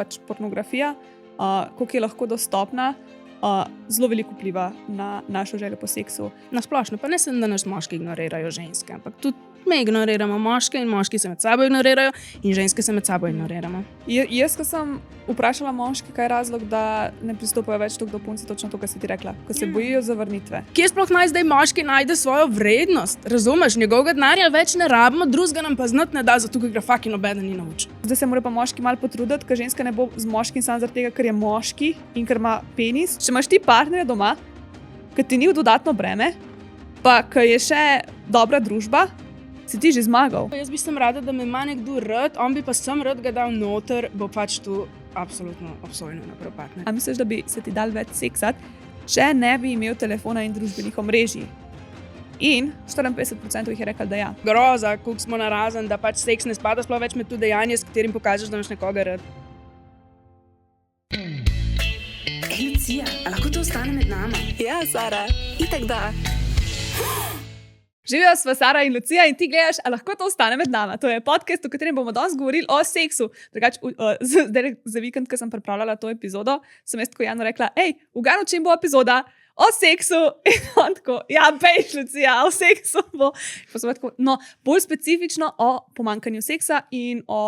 pač pornografija, koliko je lahko dostopna, zelo veliko vpliva na našo željo po seksu. Na splošno, pa ne sem, da nas moški ignorirajo ženske, ampak tudi mi ignoriramo moške in moški se med sabo ignorirajo in ženske se med sabo ignoriramo. Jaz, ko sem vprašala moški, kaj je razlog, da ne pristopajo več toliko do punci, točno to, kar si ti rekla, ko se bojijo zavrnitve. Kje sploh naj zdaj moški najde svojo vrednost? Razumeš, njegovega denarja več ne rabimo, drugega nam pa znati ne da, zato ker ga fucking nobeden ni naučil. Zdaj se mora pa moški malo potruditi, ker ženska ne bo z moškim samo zaradi tega, ker je moški in ker ima penis. Če imaš ti partnerja doma, ker ti ni v dodatno breme, pa ker je še dobra družba, si ti že zmagal. Jaz bi sem rada, da me ima nekdo rad, on bi pa sem rad ga dal noter, bo pač tu absolutno obsojeno na prv partner. A misliš, da bi se ti dal več seksat, če ne bi imel telefona in družbenih omrežij? In 54% jih je rekel, da ja. Groza, koliko smo narazen, da pač seks ne spada sploh več med to dejanje, s katerim pokažeš, da imaš nekoga rad. Lucija, a lahko to ostane med nami? Ja, Sara, itak da. Živijo sva Sara in Lucija in ti gledaš, a lahko to ostane med nama. To je podcast, v katerem bomo danes govorili o seksu. Drugače, zdaj za vikend, ko sem pripravljala to epizodo, sem jaz tako Janu rekla, uganu, čem bo epizoda o seksu. In on tako, ja, bejš, Lucija, o seksu bo. Pa sem tako, no, bolj specifično o pomanjkanju seksa in o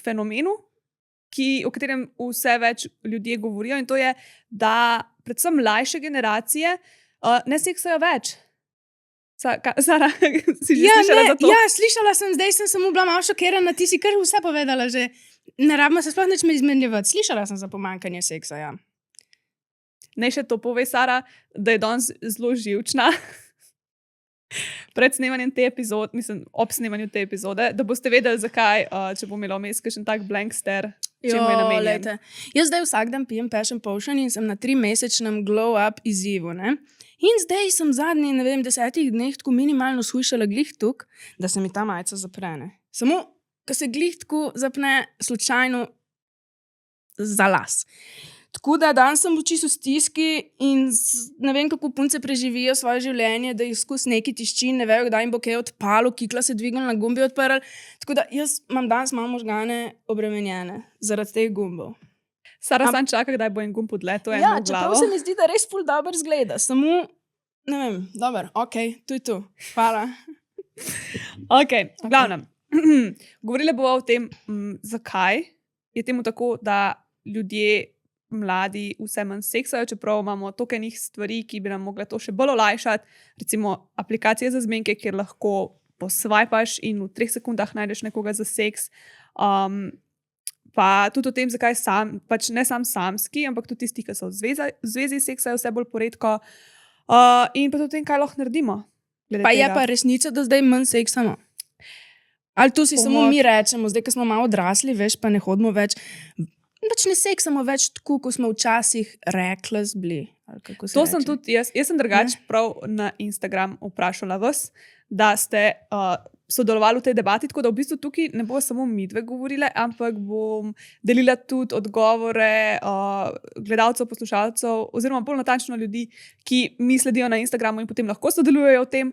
fenomenu, o katerem vse več ljudje govorijo, in to je, da predvsem mlajše generacije ne seksajo več. Sara, si že slišala za to? Ja, slišala sem, zdaj sem samo bila malo šokirana, ti si kar vse povedala že. Ne rabimo se sploh nič izmenjevati. Slišala sem za pomanjkanje seksa, ja. Ne še to pove, Sara, da je danes zelo živčna. Pred snemanjem te epizode, ob snemanju te epizode, da boste vedeli, zakaj, če bom imela vmes kakšen tak blank stare, čemu je namenjen. Jaz zdaj vsak dan pijem Passion Potion in sem na 3-mesečnem glow up izzivu, ne? In zdaj sem zadnji, 10 dneh tako minimalno shujšala glih tuk, da se mi ta majica zaprene. Samo, ko se glih tako zapne slučajno za las. Tako da danes sem v čisto stiski in ne vem, kako punce preživijo svoje življenje, da jih skus neki tišči, ne vejo, kdaj jim bo kaj odpalo, kikla se dvignila, na gumbi odprl. Tako da jaz imam danes malo možgane obremenjene zaradi teh gumbov. Sara sam čaka, kdaj bo en gumb odletel eno v glavo. Čeprav se mi zdi, da res ful dobro zgleda. Samo, ne vem, dobro, okej, to je to. Hvala. Okej, v glavnem. Govorili bomo o tem, zakaj je temu tako, da ljudje mladi vse manj seksajo, čeprav imamo toliko enih stvari, ki bi nam mogle to še bolj olajšati. Recimo aplikacije za zmenke, kjer lahko posvajpaš in v 3 sekundah najdeš nekoga za seks. Pa tudi o tem, zakaj pač ne sam samski, ampak tudi tisti, ki so v zvezi seksajo vse bolj poredko. In pa tudi o tem, kaj lahko naredimo. Pa je pa resnica, da zdaj manj seksamo. Ali to si samo mi rečemo, zdaj, ko smo malo odrasli, veš, pa ne hodimo več. Pač ne seksamo več tako, ko smo včasih rekli zbli. To sem tudi jaz. Jaz sem drugače prav na Instagram vprašala vas, da ste sodelovali v tej debati, tako da v bistvu tukaj ne bo samo midve govorile, ampak bom delila tudi odgovore gledalcev, poslušalcev, oziroma bolj natančno ljudi, ki mi sledijo na Instagramu in potem lahko sodelujejo v tem.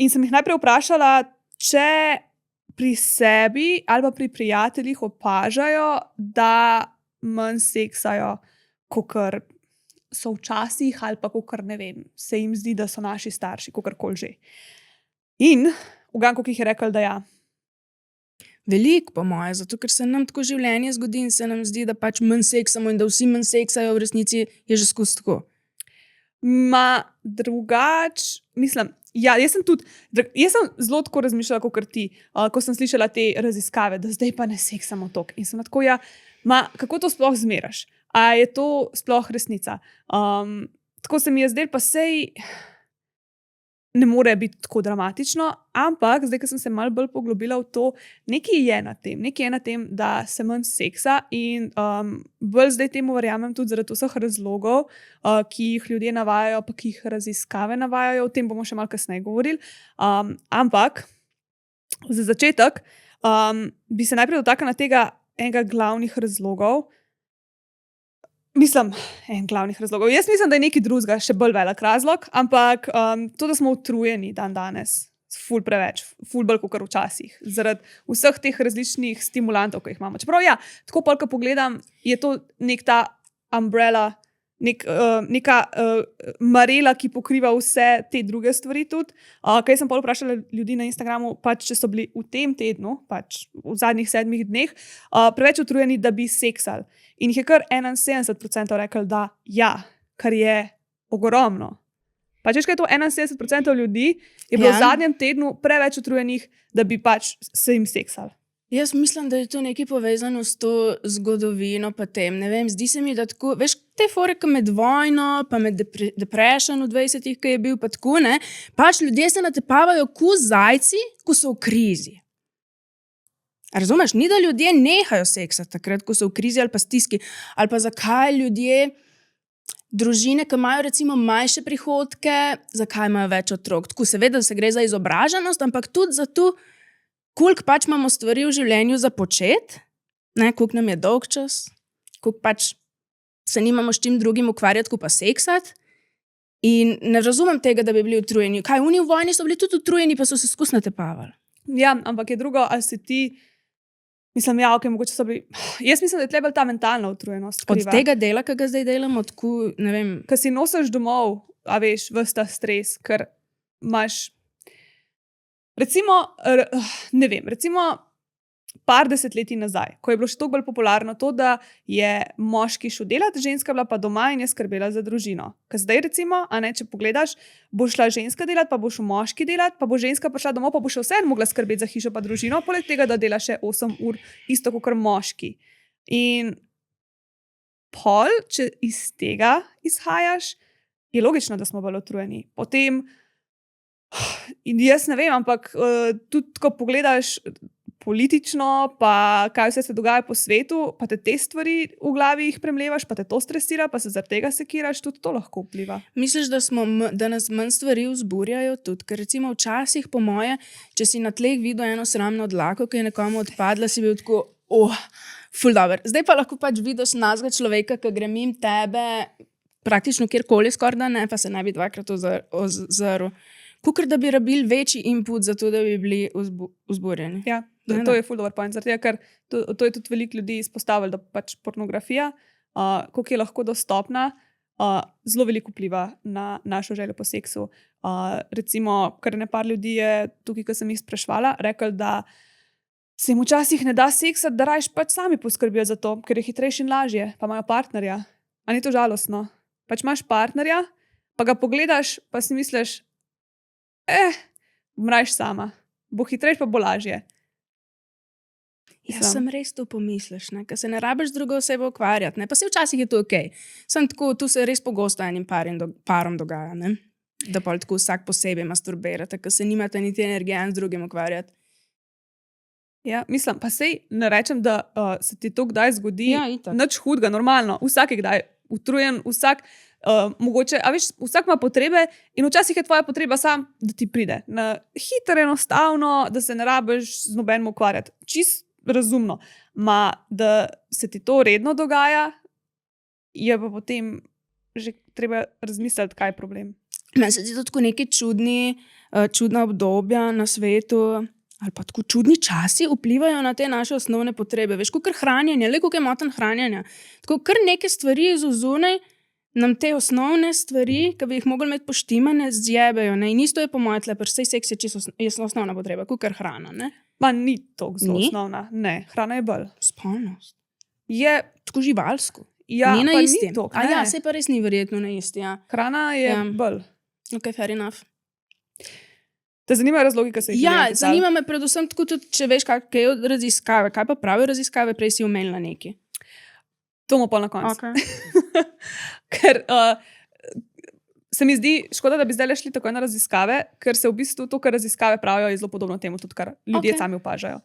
In sem jih najprej vprašala, če pri sebi ali pa pri prijateljih opažajo, da manj seksajo, kakor so včasih, ali pa kakor, ne vem, se jim zdi, da so naši starši, kakorkoli že. In uganko, ki jih je rekel, da ja. Veliko, po moje, zato ker se nam tako življenje zgodi in se nam zdi, da pač manj seksamo in da vsi manj seksajo, v resnici je že skozi tako. Drugač, mislim, ja, jaz sem zelo tako razmišljala, kot ti, ko sem slišala te raziskave, da zdaj pa ne seksamo toliko. In sem tako, kako to sploh zmeraš? A je to sploh resnica? Tako se mi je zdelo, pa sej ne more biti tako dramatično, ampak zdaj, ko sem se malo bolj poglobila v to, nekaj je na tem, da se manj seksa in bolj zdaj temu verjamem tudi zaradi vseh razlogov, ki jih ljudje navajajo, pa ki jih raziskave navajajo, o tem bomo še malo kasneje govorili. Ampak za začetek bi se najprej dotaknila tega enega glavnih razlogov. Jaz mislim, da je nekaj drugega še bolj velik razlog, ampak to, da smo utrujeni dan danes, ful preveč, ful bolj kot včasih, zaradi vseh teh različnih stimulantov, ki jih imamo. Čeprav ja, tako polk pogledam, je to nek ta umbrella, neka marela, ki pokriva vse te druge stvari tudi. Kaj sem pol vprašala ljudi na Instagramu, pač, če so bili v tem tednu, pač v zadnjih 7 dneh, preveč utrujeni, da bi seksali. In jih je kar 71% rekli, da ja, kar je ogromno. Pač, veš, kaj je to 71% ljudi, je bilo v zadnjem tednu preveč utrujenih, da bi pač se jim seksali. Jaz mislim, da je to nekaj povezano s to zgodovino, pa tem, ne vem, zdi se mi, da tako, veš, te foreke med vojno, pa med depression v 20-ih, ki je bil, pa tako, ne, pač ljudje se natepavajo ko zajci, ko so v krizi. Razumeš, ni da ljudje nehajo seksati takrat, ko so v krizi ali pa stiski, ali pa zakaj ljudje, družine, ki imajo recimo manjše prihodke, zakaj imajo več otrok. Tako seveda se gre za izobraženost, ampak tudi za to, koliko pač imamo stvari v življenju za početi, koliko nam je dolg čas, koliko pač se nimamo s čim drugim ukvarjati, kot pa seksati. In ne razumem tega, da bi bili utrujeni. Kaj, oni v vojni so bili tudi utrujeni, pa so se skus natepavali. Ja, ampak je drugo, ali si ti, mislim, ja, ok, mogoče so bili, jaz mislim, da je treba ta mentalna utrujenost. Od tega dela, ki ga zdaj delamo, tako, ne vem. Ko si nosiš domov, a veš, ves ta stres, ker imaš, recimo, ne vem, recimo par desetletij nazaj, ko je bilo še toliko bolj popularno to, da je moški šel delati, ženska bila pa doma in je skrbela za družino. Ker zdaj recimo, a ne, če pogledaš, bo šla ženska delati, pa bo šel moški delati, pa bo ženska prišla domov, pa bo še vseeno mogla skrbeti za hišo pa družino, poleg tega, da dela še 8 ur, isto kot moški. In pol, če iz tega izhajaš, je logično, da smo bolj utrujeni. Potem, in jaz ne vem, ampak tudi, ko pogledaš politično, pa kaj vse se dogaja po svetu, pa te stvari v glavi jih premlevaš, pa te to stresira, pa se zaradi tega sekiraš, tudi to lahko vpliva. Misliš, da nas manj stvari vzburjajo tudi? Ker recimo včasih, po moje, če si na tleh videl eno sramno dlako, ki je nekomu odpadla, si bil tako, ful dober. Zdaj pa lahko pač vidiš nazga človeka, ki gre mimo tebe, praktično kjerkoli skoraj da ne, pa se ne bi dvakrat ozrl. Kukor da bi rabili večji input za to, da bi bili vzburjeni. Ja, to je ful dober point, zaradi tega, ker to je tudi veliko ljudi izpostavilo, da pač pornografija, koliko je lahko dostopna, zelo veliko vpliva na našo željo po seksu. Recimo, kar par ljudi je tukaj, ko sem jih sprašvala, rekli, da se jim včasih ne da seksati, da rajš pač sami poskrbijo za to, ker je hitrejši in lažje, pa imajo partnerja. A ni to žalostno? Pač imaš partnerja, pa ga pogledaš, pa si misliš, mrajš sama. Bo hitrejš, pa bo lažje. Jaz sem res to pomisliš, ker se ne rabiš drugo osebo ukvarjati, pa se včasih je to okej. Sem tako, tu se res pogosto enim parom dogaja, ne? Da pa tako vsak posebej masturbirate, ker se nimate niti energije en z drugim ukvarjati. Ja, mislim, pa sej ne rečem, da se ti to kdaj zgodi, itak. Nič hudega, normalno, vsak je kdaj utrujen, vsak mogoče, a veš, vsak ima potrebe in včasih je tvoja potreba sam, da ti pride. Hitro, enostavno, da se ne rabiš z nobenim ukvarjati. Čist razumno. Da se ti to redno dogaja, je pa potem že treba razmisliti, kaj je problem. Meni se zdi to tako neki čudna obdobja na svetu, ali pa tako čudni časi vplivajo na te naše osnovne potrebe. Veš, kakor hranjenje, kakor je moten hranjenja. Tako kar neke stvari iz ozunaj nam te osnovne stvari, ki bi jih mogli imeti poštimane, zjebejo. Ne? In isto je po moje tleper, sej seks je osnovna potreba, kakor hrana. Ne? Ni toliko zelo osnovna. Ne, hrana je bolj. Spolnost. Je tako živalsko. Ja, ni na pa isti. Ni tok, ja, sej pa res ni verjetno na isti. Ja. Hrana je bolj. Ok, fair enough. Te zanimajo razlogi, ki se jih Ja, zanima me predvsem tako tudi, če veš, kaj je od raziskave. Kaj pa pravijo raziskave, prej si omenila neki. To bomo pa na koncu. Okay. Ker se mi zdi škoda, da bi zdaj šli tako na raziskave, ker se v bistvu to, kar raziskave pravijo, je zelo podobno temu, tudi kar ljudje sami opažajo.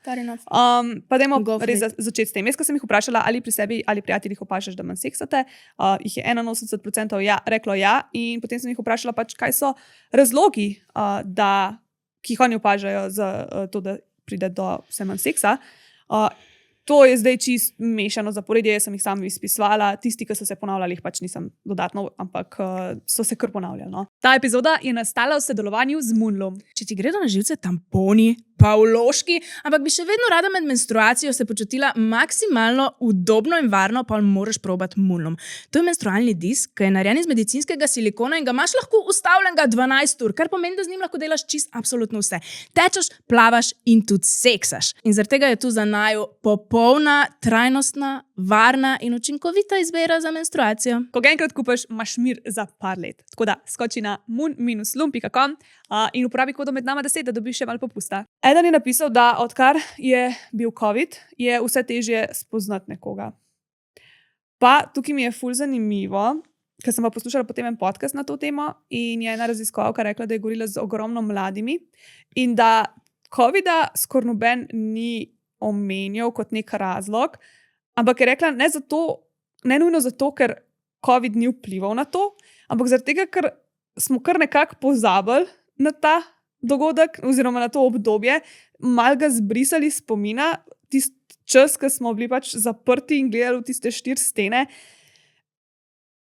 Pa dajmo res začeti s tem. Jaz, ko sem jih vprašala, ali pri sebi ali prijateljih opažaš, da manj seksate, jih je 81% reklo ja, in potem sem jih vprašala, pač, kaj so razlogi, ki jih oni opažajo za to, da pride do vse manj seksa. To je zdaj čist mešano zaporedje, jaz sem jih sam izpisovala, tisti, ki so se ponavljali, jih pač nisem dodatno, ampak so se kar ponavljali. No. Ta epizoda je nastala v sodelovanju z Moonlom. Če ti gredo na živce tamponi, pa vložki, ampak bi še vedno rada med menstruacijo se počutila maksimalno udobno in varno, pa moraš probati Moonlom. To je menstrualni disk, ki je narejen iz medicinskega silikona in ga imaš lahko ustavljenega 12 ur, kar pomeni, da z njim lahko delaš čist absolutno vse. Tečeš, plavaš in tudi seksaš. In zaradi tega je tu za naju popolna, trajnostna, varna in učinkovita izbira za menstruacijo. Ko ga enkrat kupiš, imaš mir za par let. Tako da skoči na moon-lum.com in uporabi kodo med nama 10, da dobiš še malo popusta. Eden je napisal, da odkar je bil COVID, je vse težje spoznati nekoga. Pa tukaj mi je ful zanimivo, ker sem pa poslušala potem en podcast na to temo in je ena raziskovalka rekla, da je govorila z ogromno mladimi in da COVID-a skoraj noben ni omenjal kot nek razlog, ampak je rekla ne nujno zato, ker COVID ni vplival na to, ampak zaradi tega, ker smo kar nekako pozabili na ta dogodek oziroma na to obdobje, malo ga zbrisali spomina, tisti čas, ko smo bili pač zaprti in gledali v tiste 4 stene.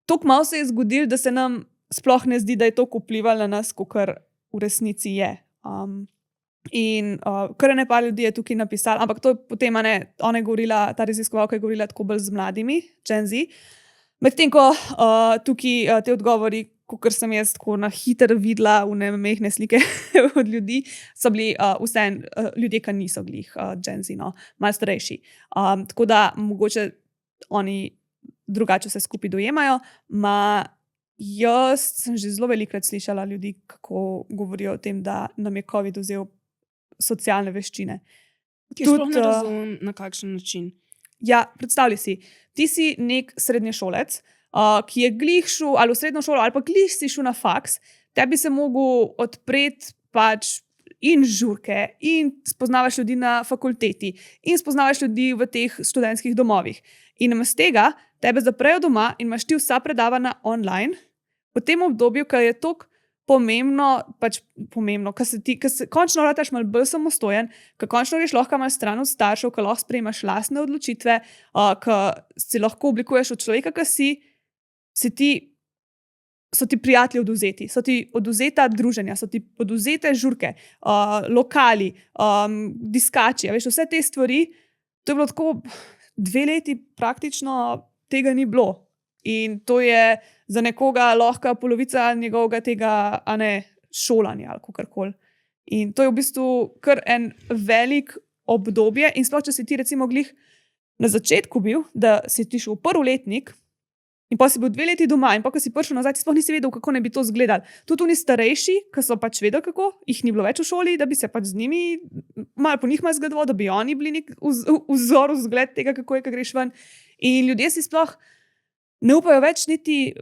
Toliko malo se je zgodilo, da se nam sploh ne zdi, da je to vplivalo na nas, kakor v resnici je. In kar je nekaj ljudi je tukaj napisali, ampak to je potem, ona je govorila, ta raziskovalka je govorila tako bolj z mladimi, Gen Z. Medtem ko tukaj te odgovori, kot sem jaz tako na hitro videla v mehne slike od ljudi, so bili vseeno ljudje, ki niso glih Gen Z, no, malo starejši. Tako da mogoče oni drugače vse skupaj dojemajo. Jaz sem že zelo velikokrat slišala ljudi, kako govorijo o tem, da nam je COVID vzel socialne veščine. Ki sploh ne razumem, na kakšen način. Ja, predstavljaj si, ti si nek srednješolec, ki je glih šel ali v srednjo šolo ali pa glih si šel na faks, tebi se mogel odpreti pač in žurke in spoznavaš ljudi na fakulteti in spoznavaš ljudi v teh študentskih domovih. In namesto tega tebe zaprejo doma in imaš ti vsa predavanja online v tem obdobju, ki je toliko pomembno, ker se končno vrataš malo bolj samostojen, ker končno greš lahko malo stran od staršev, ker lahko sprejemaš lastne odločitve, ker si lahko oblikuješ od človeka, ki so ti prijatelji odvzeti, so ti odvzeta druženja, so ti odvzete žurke, lokali, diskači, veš, vse te stvari, to je bilo tako 2 leti praktično tega ni bilo. In to je za nekoga lahko polovica njegovega tega šolanja ali kakorkoli. In to je v bistvu kar en velik obdobje in sploh, če si ti recimo glih na začetku bil, da si ti šel v prvi letnik in pa si bil 2 leti doma in pa, ko si prišel nazaj, ti sploh nisi vedel, kako ne bi to izgledalo. Tudi oni starejši, ki so pač vedeli, kako, jih ni bilo več v šoli, da bi se pač z njimi, malo po njih malo zgledoval, da bi oni bili nek vzor, vzgled tega, kako je, ko greš ven. In ljudje si sploh ne upajo več niti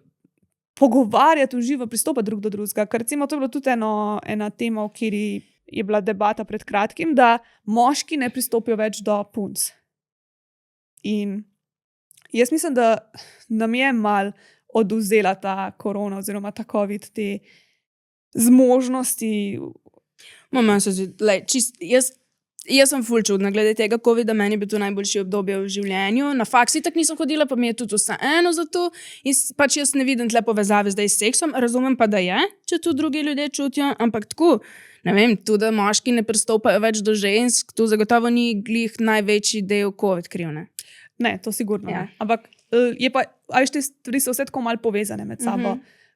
pogovarjati v živo, pristopati drug do drugega. Ker recimo to je bilo tudi ena tema, v kateri je bila debata pred kratkim, da moški ne pristopijo več do punc. In jaz mislim, da nam je mal odvzela ta korona oziroma ta COVID te zmožnosti. Meni se zdi, jaz sem ful čudna glede tega COVID-a, meni bi to najboljši obdobje v življenju. Na faks itak nisem hodila, pa mi je tudi vseeno za to. In pač jaz ne vidim tle povezave zdaj s seksom, razumem pa, da je, če tu drugi ljudje čutijo, ampak tako, ne vem, tudi da moški ne pristopajo več do žensk, to zagotovo ni glih največji del COVID kriv, ne? Ne, to sigurno Ja. ne. Ampak je pa, te stvari so vse tako malo povezane med sabo.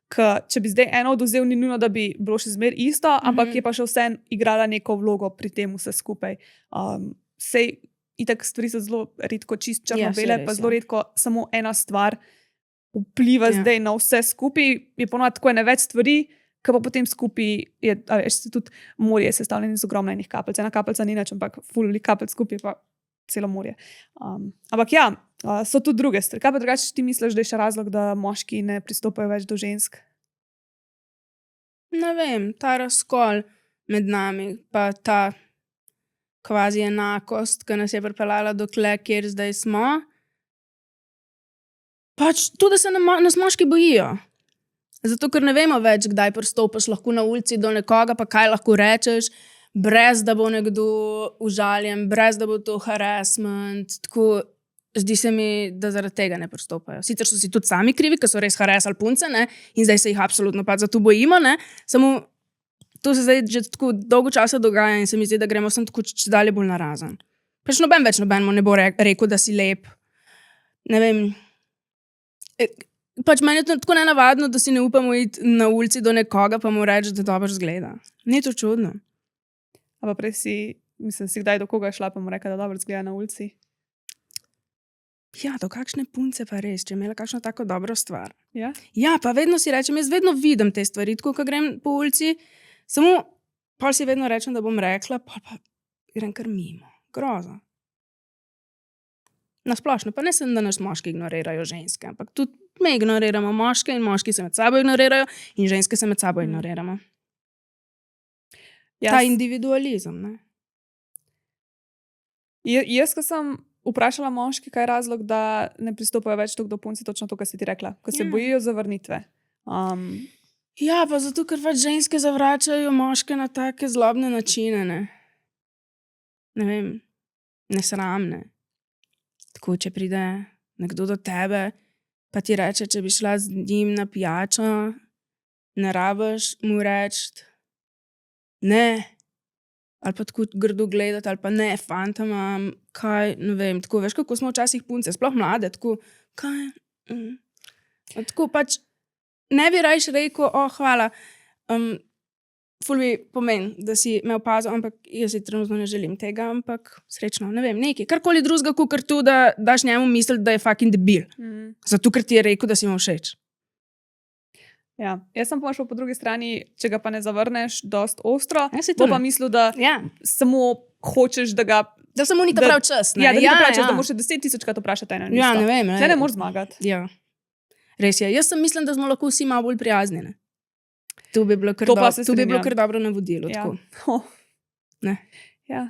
Če bi zdaj eno odvzel, ni nujno, da bi bilo še zmer isto, ampak je pa še vse igrala neko vlogo pri tem vse skupaj. Sej itak stvari so zelo redko čist črno-bele, pa zelo redko samo ena stvar vpliva zdaj na vse skupaj. Je ponovno tako ene več stvari, ki pa potem skupaj je, tudi morje je sestavljeno iz ogromno enih kapljic. Ena kapljica ni nič, ampak ful kapljic skupaj pa celo morje. Ampak ja, so tudi druge stvari. Kaj pa drugače ti misliš, da je še razlog, da moški ne pristopajo več do žensk? Ne vem, ta razkol med nami, pa ta kvazi enakost, ki nas je pripeljala dokle, kjer zdaj smo. Pač tudi, da se nas moški bojijo. Zato, ker ne vemo več, kdaj pristopiš lahko na ulici do nekoga, pa kaj lahko rečeš. brez da bo nekdo užaljen, brez da bo to harassment, tako zdi se mi, da zaradi tega ne pristopajo. Sicer so si tudi sami krivi, ker so res harassali punce, ne, in zdaj se jih absolutno pa za to bojimo, ne, samo to se zdaj že tako dolgo časa dogaja in se mi zdi, da gremo sem tako dalje bolj narazen. Pač nobenemu ne bo rekel, da si lep. Ne vem. Pač meni je tako nenavadno, da si ne upamo iti na ulici do nekoga, pa mu reči, da dobro zgleda. Ni to čudno. A pa prej si kdaj do koga šla, pa mu rekla, da dobro zgleda na ulici. Ja, do kakšne punce pa res, če je imela kakšno tako dobro stvar. Ja? Ja, pa vedno si rečem, jaz vedno vidim te stvari, tako ko grem po ulici, samo pol si vedno rečem, da bom rekla, pol pa grem kar mimo. Groza. Nasplošno, pa ne sem, da nas moški ignorirajo ženske, ampak tudi mi ignoriramo moške in moški se med sabo ignorirajo in ženske se med sabo ignoriramo. Ta individualizem, ne? Jaz, ko sem vprašala moški, kaj je razlog, da ne pristopajo več do punci, točno to, kar si ti rekla, ko se bojijo zavrnitve. Ja, pa zato, ker pač ženske zavračajo moške na take zlobne načine, ne? Ne vem, nesramne. Tako, če pride nekdo do tebe, pa ti reče, če bi šla z njim na pijačo, ne rabiš mu reči ne, ali pa tako grdo gledati, ali pa ne, fanta imam, kaj, ne vem, tako, veš, kako smo včasih punce, sploh mlade, tako, kaj, tako pač, ne bi rajš rekel, hvala, ful bi pomen, da si me opazil, ampak jaz si trenutno ne želim tega, ampak srečno, ne vem, nekaj, karkoli drugega, kakor to, da daš njemu misliti, da je fucking debil. Zato, ker ti je rekel, da si mu všeč. Ja, jaz sem pa šel po drugi strani, če ga pa ne zavrneš dost ostro, bo pa mislil, da samo hočeš, da ga... Da samo ni ta prav čas, ne? Ja, da ni ta prav čas, da moraš 10,000krat vprašati eno. Ja, ne vem. Ne moreš zmagati. Ja. Res je. Jaz sem mislim, da smo lahko vsi malo bolj prijazni, ne? To bi bilo kar dobro navodilo. Ja. Ne? Ja.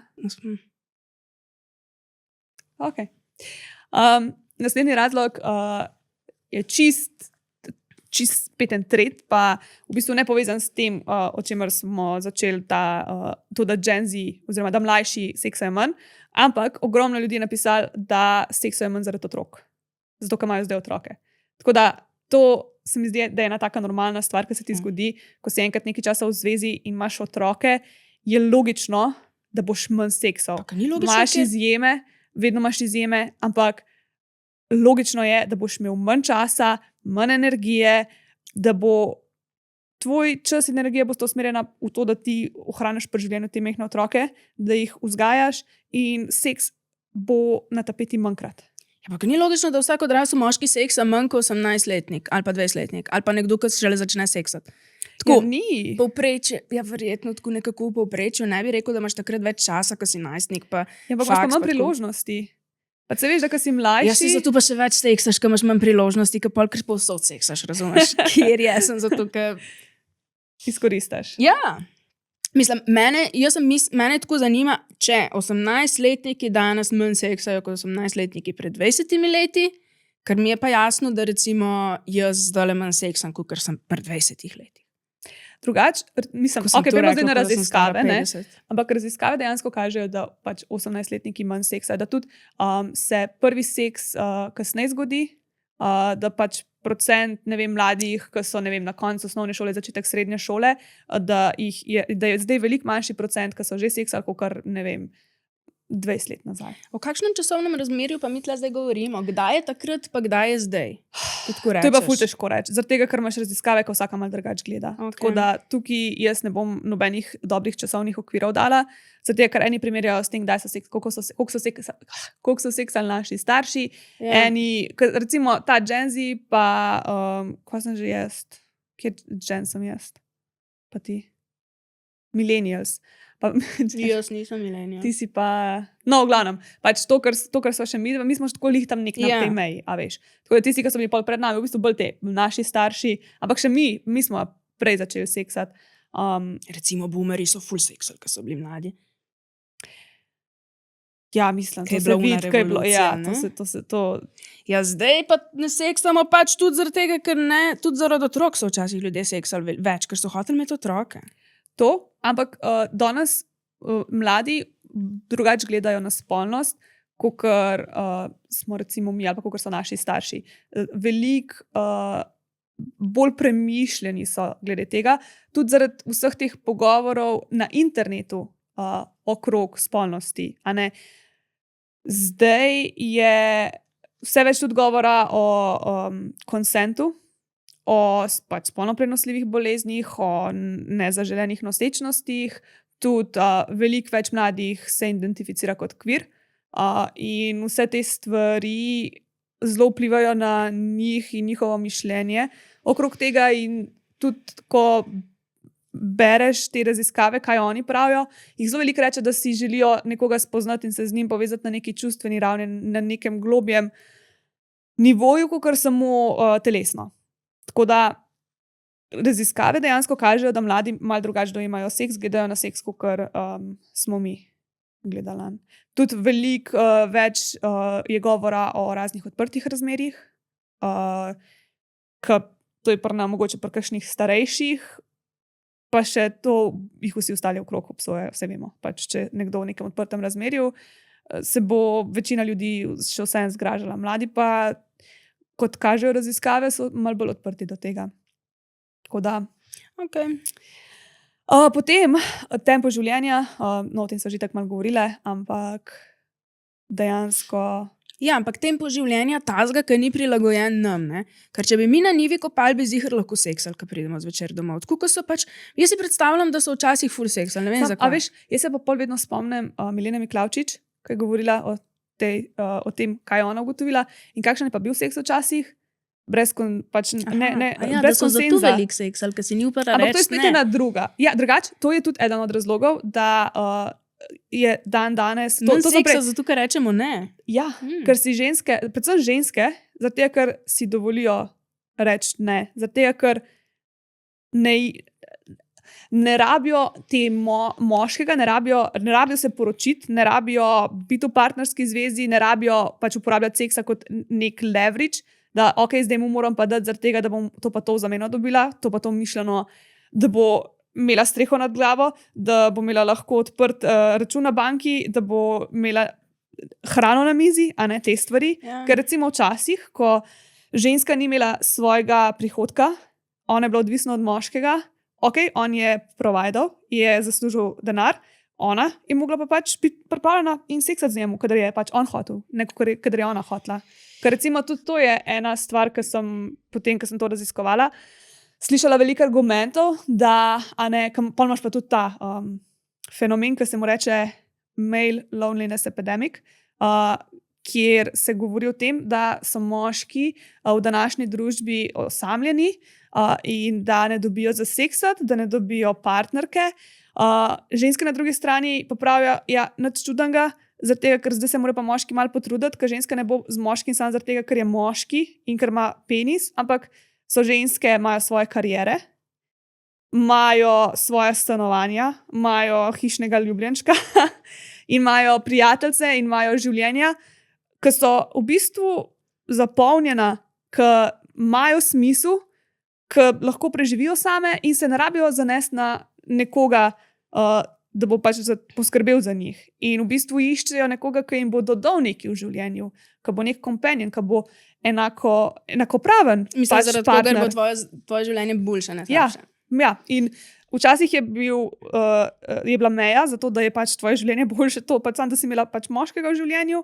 Ok. Naslednji razlog je čist spet en tret, pa v bistvu ne povezan s tem, o čemer smo začeli to, da Gen Z, oziroma da mlajši seksajo manj, ampak ogromno ljudi je napisali, da seksajo manj zaradi otrok. Zato, ker imajo zdaj otroke. Tako da to se mi zdi, da je ena taka normalna stvar, ki se ti zgodi, ko si enkrat nekaj časa v zvezi in imaš otroke, je logično, da boš manj seksal. Imaš izjeme, vedno imaš izjeme, ampak logično je, da boš imel manj časa, manj energije, da bo tvoj čas in energija bosta usmerjena v to, da ti ohraniš pri življenju te mehne otroke, da jih vzgajaš in seks bo na tapeti manjkrat. Ja, pa ni logično, da vsak odrasel moški seksa manj kot 18-letnik ali pa 20-letnik ali pa nekdo, ki šele začne seksati. Tako, ni. Povprečje, ja, verjetno tako nekako v povprečju, ne bi rekel, da imaš takrat več časa, ko si najstnik, pa ja, pa imaš pa manj priložnosti. Pa se veš, da ko si mlajši... Ja, si zato pa še več seksaš, ko imaš manj priložnosti, ko polkrat povsod seksaš, razumeš? Kjer je, sem zato, ker... Izkoristaš. Ja. Mislim, mene tako zanima, če 18-letniki danes manj seksajo kot 18-letniki pred 20 leti, ker mi je pa jasno, da recimo jaz zdaj manj seksam, kot sem pred 20 leti. Drugače, mislim, prvo zdaj na raziskave, ne? Ampak raziskave dejansko kažejo, da pač 18-letniki manj seksajo, da tudi se prvi seks kasneje zgodi, da pač procent, ne vem, mladih, ki so, ne vem, na koncu osnovne šole, začetek srednje šole, da je zdaj veliko manjši procent, ki so že seksali, kot ne vem, 20 let nazaj. O kakšnem časovnem razmerju pa mi tle zdaj govorimo? Kdaj je takrat, pa kdaj je zdaj? To je pa ful težko reči, zaradi tega, ker imaš raziskave, ko vsaka malo drugače gleda. Okay. Tako da tukaj jaz ne bom nobenih dobrih časovnih okvirov dala, zaradi tega, ker eni primerjajo s tem, koliko so seksali naši starši, eni, recimo ta Gen Z, pa kaj sem že jaz? Kje Gen sem jaz? Pa ti? Millennials. Jaz nisem millennial. Ti si pa... No, v glavnem, pač to, kar so še mi smo tako lih tam nek na tej meji, a veš. Tako da tisti, ki so bili pol pred nami, v bistvu bolj te naši starši, ampak še mi smo prej začeli seksati. Recimo boomeri so ful seksali, ko so bili mladi. Ja, mislim, to se vidi, kaj je bilo. Ja, to... Ja, zdaj pa ne seksamo pač tudi zaradi tega, ker ne, tudi zaradi otrok so včasih ljudje seksali več, ker so hoteli imeti otroke. To, ampak danes mladi drugače gledajo na spolnost, kot smo recimo mi ali pa kot so naši starši. Veliko bolj premišljeni so glede tega, tudi zaradi vseh teh pogovorov na internetu okrog spolnosti. A ne? Zdaj je vse več tudi govora o konsentu, o pač spolno prenosljivih boleznih, o nezaželenih nosečnostih, tudi veliko več mladih se identificira kot queer in vse te stvari zelo vplivajo na njih in njihovo mišljenje okrog tega in tudi, ko bereš te raziskave, kaj oni pravijo, jih zelo veliko reče, da si želijo nekoga spoznati in se z njim povezati na neki čustveni ravni, na nekem globjem nivoju, kot samo telesno. Tako da raziskave dejansko kažejo, da mladi malo drugače dojemajo seks, gledajo na seks, kot smo mi gledali. Tudi veliko več je govora o raznih odprtih razmerjih, to je mogoče pri kakšnih starejših, pa še to jih vsi ostali okrog obsojajo, vse vemo. Pač, če nekdo v nekem odprtem razmerju, se bo večina ljudi še vseeno zgražala. Mladi pa, kot kažejo raziskave, so malo bolj odprti do tega. Tako da. Okay. Potem tempo življenja, o tem so že tako malo govorile, ampak dejansko. Ja, ampak tempo življenja tazga, ki ni prilagojen nam, ne? Ker če bi mi na njivi kopali, bi ziher lahko seksali, ko pridemo zvečer domov. Tako, ko so pač, jaz si predstavljam, da so včasih ful seksali, ne vem zakaj. A veš, jaz se pa pol vedno spomnim Milene Miklavčič, ki je govorila o tem, kaj je ona ugotovila in kakšen je pa bil seks včasih. Brez brez da so konsenza. zato velik seksali, ker si ni upala reči, ampak to je spet ena druga. Ja, drugače, to je tudi eden od razlogov, da je danes. To seksa, zato ker rečemo ne. Ja, ker si ženske, predvsem ženske, zato ker si dovolijo reči ne. Zato ker ne rabijo te moškega, ne rabijo se poročiti, ne rabijo biti v partnerski zvezi, ne rabijo pač uporabljati seksa kot nek leverage, da zdaj mu moram pa dati zaradi tega, da bom to pa to v zameno dobila, to pa to mišljeno, da bo imela streho nad glavo, da bo imela lahko odprt račun na banki, da bo imela hrano na mizi, a ne te stvari. Ja. Ker recimo včasih, ko ženska ni imela svojega prihodka, ona je bila odvisna od moškega, on je providal, je zaslužil denar, ona je mogla pa pač biti pripravljena in seksati z njemu, kadar je pač on hotel, ne kadar je ona hotela. Ker recimo tudi to je ena stvar, ki sem potem, ko sem to raziskovala, slišala veliko argumentov, da, pol imaš pa tudi ta fenomen, ki se mu reče male loneliness epidemic, kjer se govori o tem, da so moški v današnji družbi osamljeni in da ne dobijo za seksati, da ne dobijo partnerke. Ženske na drugi strani pa pravijo, ja, nič čudnega, zaradi tega, ker zdaj se mora pa moški malo potruditi, ker ženska ne bo z moškim samo zaradi tega, ker je moški in ker ima penis, ampak so ženske, imajo svoje kariere, imajo svoje stanovanja, imajo hišnega ljubljenčka in imajo prijateljce in imajo življenja, ki so v bistvu zapolnjena, ki imajo smisel, ki lahko preživijo same in se ne rabijo zanesti na nekoga, da bo pač poskrbel za njih. In v bistvu iščejo nekoga, ki jim bo dodal nekaj v življenju, ki bo nek companion, ki bo enakopraven. Mislim, zaradi tega, ker bo tvoje življenje boljše, ne slabše. Ja, in včasih je bila meja za to, da je pač tvoje življenje boljše, to pač sam, da si imela pač moškega v življenju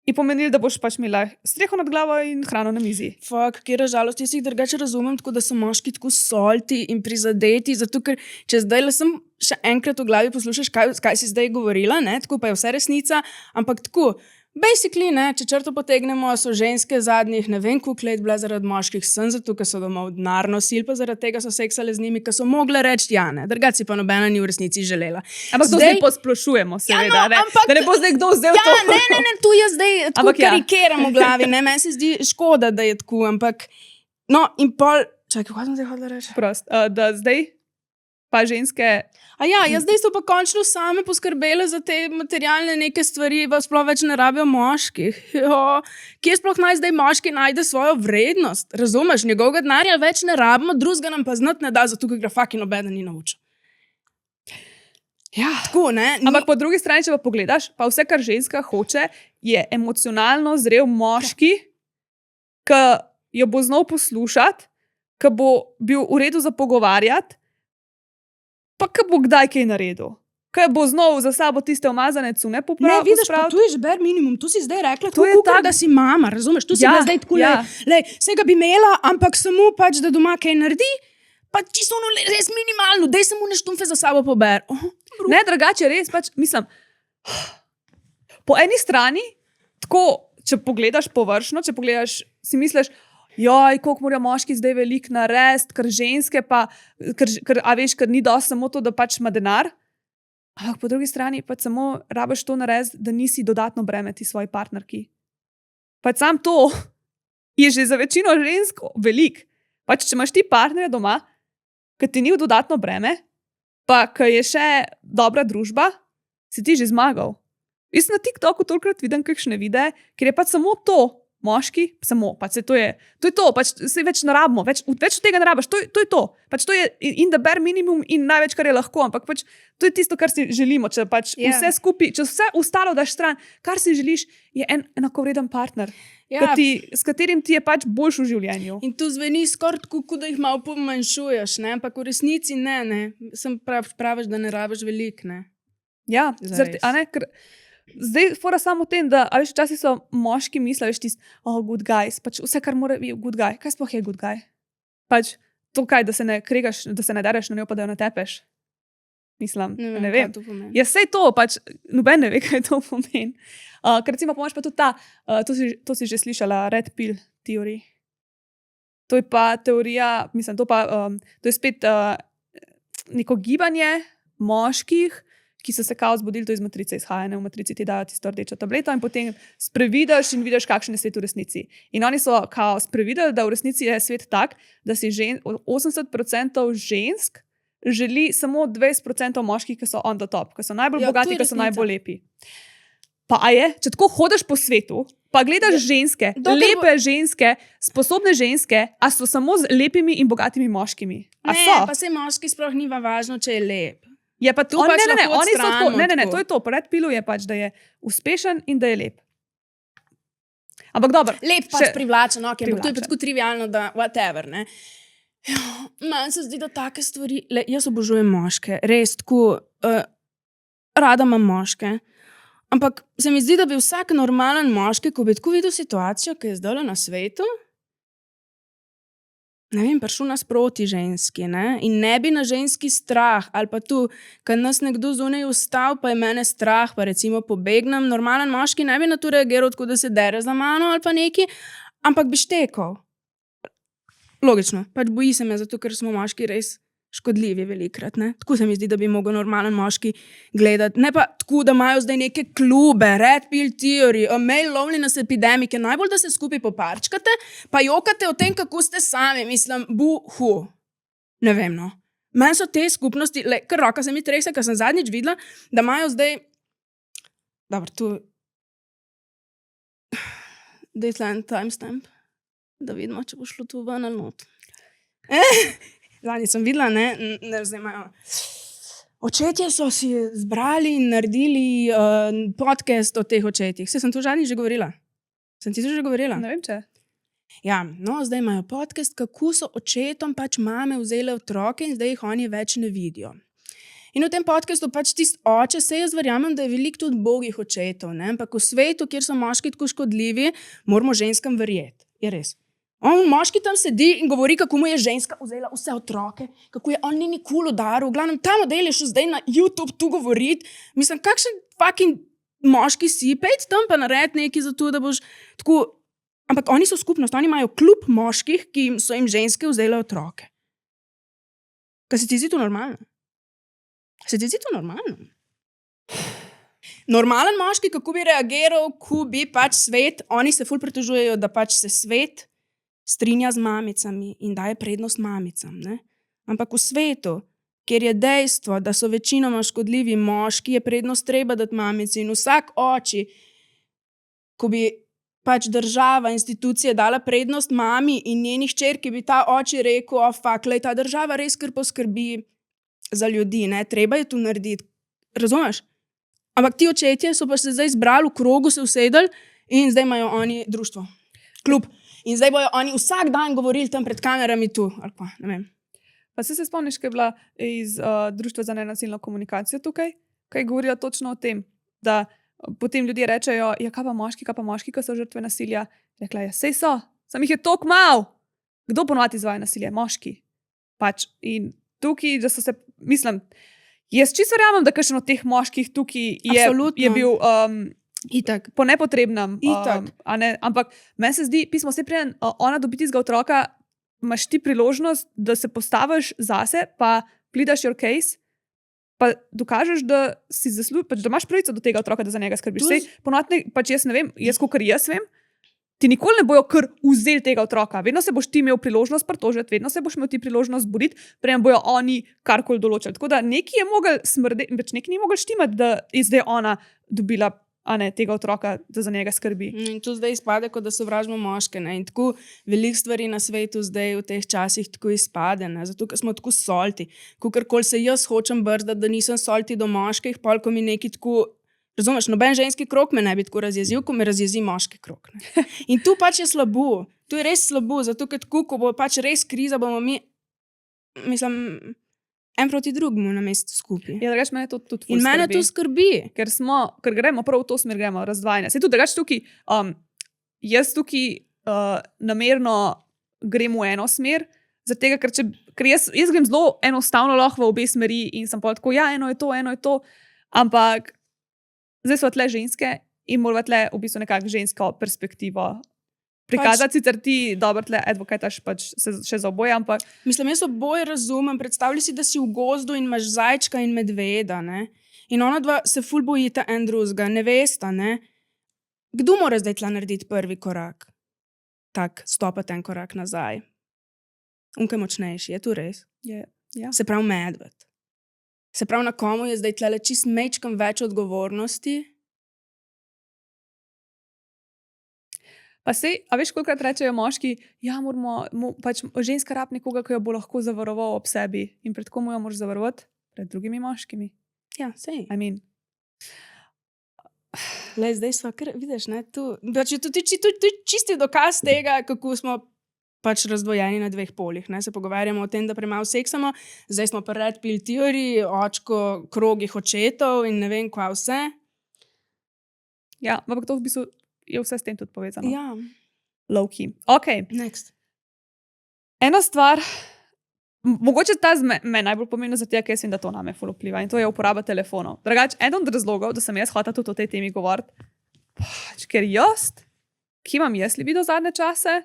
in pomenili, da boš pač imela streho nad glavo in hrano na mizi. Fak, kjera žalost, jaz jih drugače razumem, tako da so moški tako solti in prizadeti, zato ker če zdaj le sem še enkrat v glavi poslušaš, kaj si zdaj govorila, ne, tako pa je vse resnica, ampak tako, basically, ne, če črto potegnemo, so ženske zadnjih, ne vem, koliko let bile zaradi moških sem, zato ker so domov denar nosili, pa zaradi tega so seksale z njimi, ker so mogle reči ja, ne, drugače si pa nobena ni v resnici želela. Ampak to zdaj posplošujemo, seveda, ja, no, da ne bo zdaj kdo vzel to. Ja, ne, tu jaz zdaj tako karikiram v glavi, ne, meni se zdi škoda, da je tako, ampak, no, in pol, čakaj, kaj sem zdaj hodila reči? Prost, da zdaj pa ženske. Jaz zdaj so pa končno same poskrbele za te materialne neke stvari, pa sploh več ne rabijo moških. Kje sploh naj zdaj moški najde svojo vrednost? Razumeš, njegovega denarja več ne rabimo, drugega nam pa znati ne da, zato ker ga fucking nobeden ni naučil. Ja. Tako, ne? Ampak po drugi strani, če pa pogledaš, pa vse, kar ženska hoče, je emocionalno zrel moški, ki jo bo znal poslušati, ki bo bil v redu za pogovarjati, pa ki bo kdaj kaj naredil. Ki bo znal za sabo tiste umazane cune Ne, popraviti. vidiš, pa tu je že bare minimum, tu si zdaj rekla, To je tako, tak- da si mama, razumeš? Tu si Ja, bila zdaj tako, ja. vsega bi imela, ampak samo pač, da doma kaj naredi, pa čisto ono res minimalno, daj samo neštumfe za sabo pober. Ne, drugače res, pač, mislim, po eni strani, tako, če pogledaš površno, če pogledaš, si misliš, joj, koliko morajo moški zdaj veliko narediti, ker ženske pa, a veš, ker ni dosti samo to, da pač ima denar. Ampak po drugi strani pač samo rabiš to narediti, da nisi dodatno breme ti svoji partnerki. Pač sam to je že za večino žensk veliko. Pač, če imaš ti partnerja doma, ki ti ni v dodatno breme, pa ki je še dobra družba, si ti že zmagal. Jaz na TikToku tolikrat vidim kakšne videe, ker je pač samo to, moški, samo, pač se to je to, pač se več ne rabimo, več od tega ne rabiš, to je to. Pač to je in the bare minimum in največ, kar je lahko, ampak pač to je tisto, kar si želimo, če pač Ja. vse skupaj, če vse ostalo daš stran, kar si želiš, je enakovreden partner, Ja. s katerim ti je pač boljš v življenju. In tu zveni skoraj tako, kot da jih malo pomanjšuješ, ne? Ampak v resnici ne. Sem praviš, da ne rabiš veliko, ne. Ja, Zares. a ne, ker zdaj fora samo v tem, da a veš, včasih so moški mislijo, veš, good guys, pač vse, kar mora biti good guy. Kaj sploh je good guy? Pač to kaj, da se ne kregaš, da se ne dereš na njo, pa da jo natepeš. Mislim, ne vem. kaj to pomeni. Ja, sej to, pač noben ne ve, kaj to pomeni. Ker recimo pomoč pa tudi ta, to si že slišala, red pill theory. To je pa teorija, mislim, to je spet neko gibanje moških, ki so se kao zbudili, to iz matrice izhaja, ne, v matrici ti dajo tisto rdečo tableto in potem sprevidiš in vidiš, kakšen je svet v resnici. In oni so kao sprevideli, da v resnici je svet tak, da si 80% žensk želi samo 20% moških, ki so on the top, ki so najbolj Ja, to bogati, je ki so resnica. najbolj lepi. Pa a je, če tako hodiš po svetu, pa gledaš ženske, dokler lepe ženske, sposobne ženske, a so samo z lepimi in bogatimi moškimi. A Ne, so? pa se moški sploh ni važno, če je lep. Je pa Tu pač ne, lahko oni so tako, odstranimo ne, tako. to je to, pred pilu je pač, da je uspešen in da je lep. Ampak dobro. Lep pač še- privlačen, ok, ampak to je privlačen. pa tako trivialno, da whatever, ne. Meni se zdi, da take stvari, jaz obožujem moške, res tako, rada imam moške, ampak se mi zdi, da bi vsak normalen moški, ko bi tako videl situacijo, ki je zdaj na svetu, ne vem, prišel nasproti ženski, ne? In ne bi na ženski strah, ali pa tu, kad nas nekdo zunaj ustal, pa je mene strah, pa recimo pobegnem, normalen moški ne bi na to reagiral, tako da se dere za mano ali pa neki, ampak bi štekal. Logično, pač boji se me, zato ker smo moški res škodljivi velikrat, ne? Tako se mi zdi, da bi mogel normalen moški gledati, ne pa tako, da imajo zdaj neke klube, red pill theory, male loneliness epidemic, najbolj, da se skupaj poparčkate, pa jokate o tem, kako ste sami, mislim, buhu. Ne vem, no. Meni so te skupnosti, kar roka se mi trese, ker sem zadnjič videla, da imajo zdaj, dobro, tu, Dateline timestamp, da vidimo, če bo šlo tu ven ali not. Zadnji sem videla, ne, zdaj imajo. Očetje so si zbrali in naredili podcast o teh očetjih. Saj sem to zadnjič že govorila. Sem ti to že govorila? Ne vem, če. Ja, no, zdaj imajo podcast, kako so očetom pač mame vzele otroke in zdaj jih oni več ne vidijo. In v tem podcastu pač tisti oče, se jaz verjamem, da je veliko tudi bogih očetov, ne? Ampak v svetu, kjer so moški tako škodljivi, moramo ženskam verjeti. Je res. On moški tam sedi in govori, kako mu je ženska vzela vse otroke, kako je on ni nikoli udaril. V glavnem, ta model je šel zdaj na YouTube tu govoriti. Mislim, kakšen fucking moški si, pejt tam pa naredi nekaj za to, da boš tako. Ampak oni so skupnost, oni imajo klub moških, ki so jim ženske vzele otroke. Kaj se ti zdi to normalno? Se ti zdi to normalno? Normalen moški, kako bi reagiral, ko bi pač svet, oni se ful pritožujejo, da pač se svet strinja z mamicami in daje prednost mamicam. Ne? Ampak v svetu, kjer je dejstvo, da so večinoma škodljivi moški, je prednost treba dati mamici in vsak oči, ko bi pač država, institucije dala prednost mami in njeni hčerki, bi ta oči rekel, fuck, ta država res kar poskrbi za ljudi, ne, treba je tu narediti razumeš? Ampak ti očetje so pa se zdaj zbrali v krogu, se usedeli in zdaj imajo oni društvo, klub. In zdaj bojo oni vsak dan govorili tam pred kamerami tu, ali pa ne vem. Pa se spomniš, kaj je bila iz Društva za nenasilno komunikacijo tukaj, kaj govorijo točno o tem, da potem ljudje rečejo, ja, kaj pa moški, ki so žrtve nasilja. Rekla je, sej so, sam jih je toliko mal. Kdo ponovadi izvaja nasilje? Moški. Pač in tukaj, da so se, mislim, jaz čisto verjamem, da kakšen od teh moških tukaj je bil Itak. po nepotrebnem. Itak. Ampak meni se zdi, pismo vse preden ona dobi tistega otroka, imaš ti priložnost, da se postaviš zase, pa pleadaš your case, pa dokažeš, da si pač, da imaš pravico do tega otroka, da za njega skrbiš. Sej, ponovadi, pač jaz ne vem, kakor jaz vem, ti nikoli ne bojo kar vzeli tega otroka. Vedno se boš ti imel priložnost pritožiti, vedno se boš imel ti priložnost boriti, preden bojo oni karkoli določili. Tako da nekaj je mogel smrdeti, pač nekaj ni mogel štimati, da je zdaj ona dobila tega otroka, da za njega skrbi. In tu zdaj izpade, kot da sovražimo moške. Ne? In tako veliko stvari na svetu zdaj v teh časih tako izpade, ne? Zato ker smo tako solti. Kakorkoli se jaz hočem brzdati, da nisem solti do moških, pol, ko mi neki tako, razumeš, noben ženski krog me ne bi tako razjezil, ko me razjezi moški krog. Ne? In tu pač je slabo. Tu je res slabo, zato ker tako, ko bo pač res kriza, bomo mi, mislim, en proti drugemu na mestu skupaj. Ja, drugače mene to tudi ful In mene skrbi. to skrbi. Ker gremo prav v to smer, gremo razdvajanje. Sej tudi drugače tukaj, jaz tukaj namerno grem v eno smer, zaradi tega, ker jaz grem zelo enostavno lahko v obe smeri in sem pa tako, ja, eno je to, ampak zdaj so tle ženske in moramo tle v bistvu nekako žensko perspektivo prikazati, sicer ti dobro tle advokataš pač še za oboje, ampak Mislim, jaz oboje razumem. Predstavljaj si, da si v gozdu in imaš zajčka in medveda, ne? In ona dva se ful bojita en drugega, ne vesta, ne? Kdo mora zdaj tla narediti prvi korak? Tak, stopati en korak nazaj. Unkaj močnejši, je to res? je, ja. Se pravi medved. Se pravi, na komu je zdaj tle čist mečkam več odgovornosti? Pa sej, a veš, kolikrat rečejo moški, ja, pač ženska rab nekoga, ki jo bo lahko zavaroval ob sebi. In pred komu jo moraš zavarovati? Pred drugimi moškimi. Ja, sej. I mean, Lej, zdaj smo, kar vidiš, ne, tu. Pač to je čisti dokaz tega, kako smo pač razdvojeni na dveh polih. Ne? Se pogovarjamo o tem, da premalo seksamo, zdaj smo pa red pill teoriji, očko krogih očetov in ne vem, kva vse. ja, ampak to v bistvu je vse s tem tudi povezano. Ja, Low-key. Ok, next. ena stvar, mogoče ta me najbolj pomembna za tega, ker jaz vem, da to name ful vpliva in to je uporaba telefonov. Drugače, eden od razlogov, da sem jaz hotela tudi o tej temi govoriti, pač, ker jaz, ki imam jaz libido zadnje čase,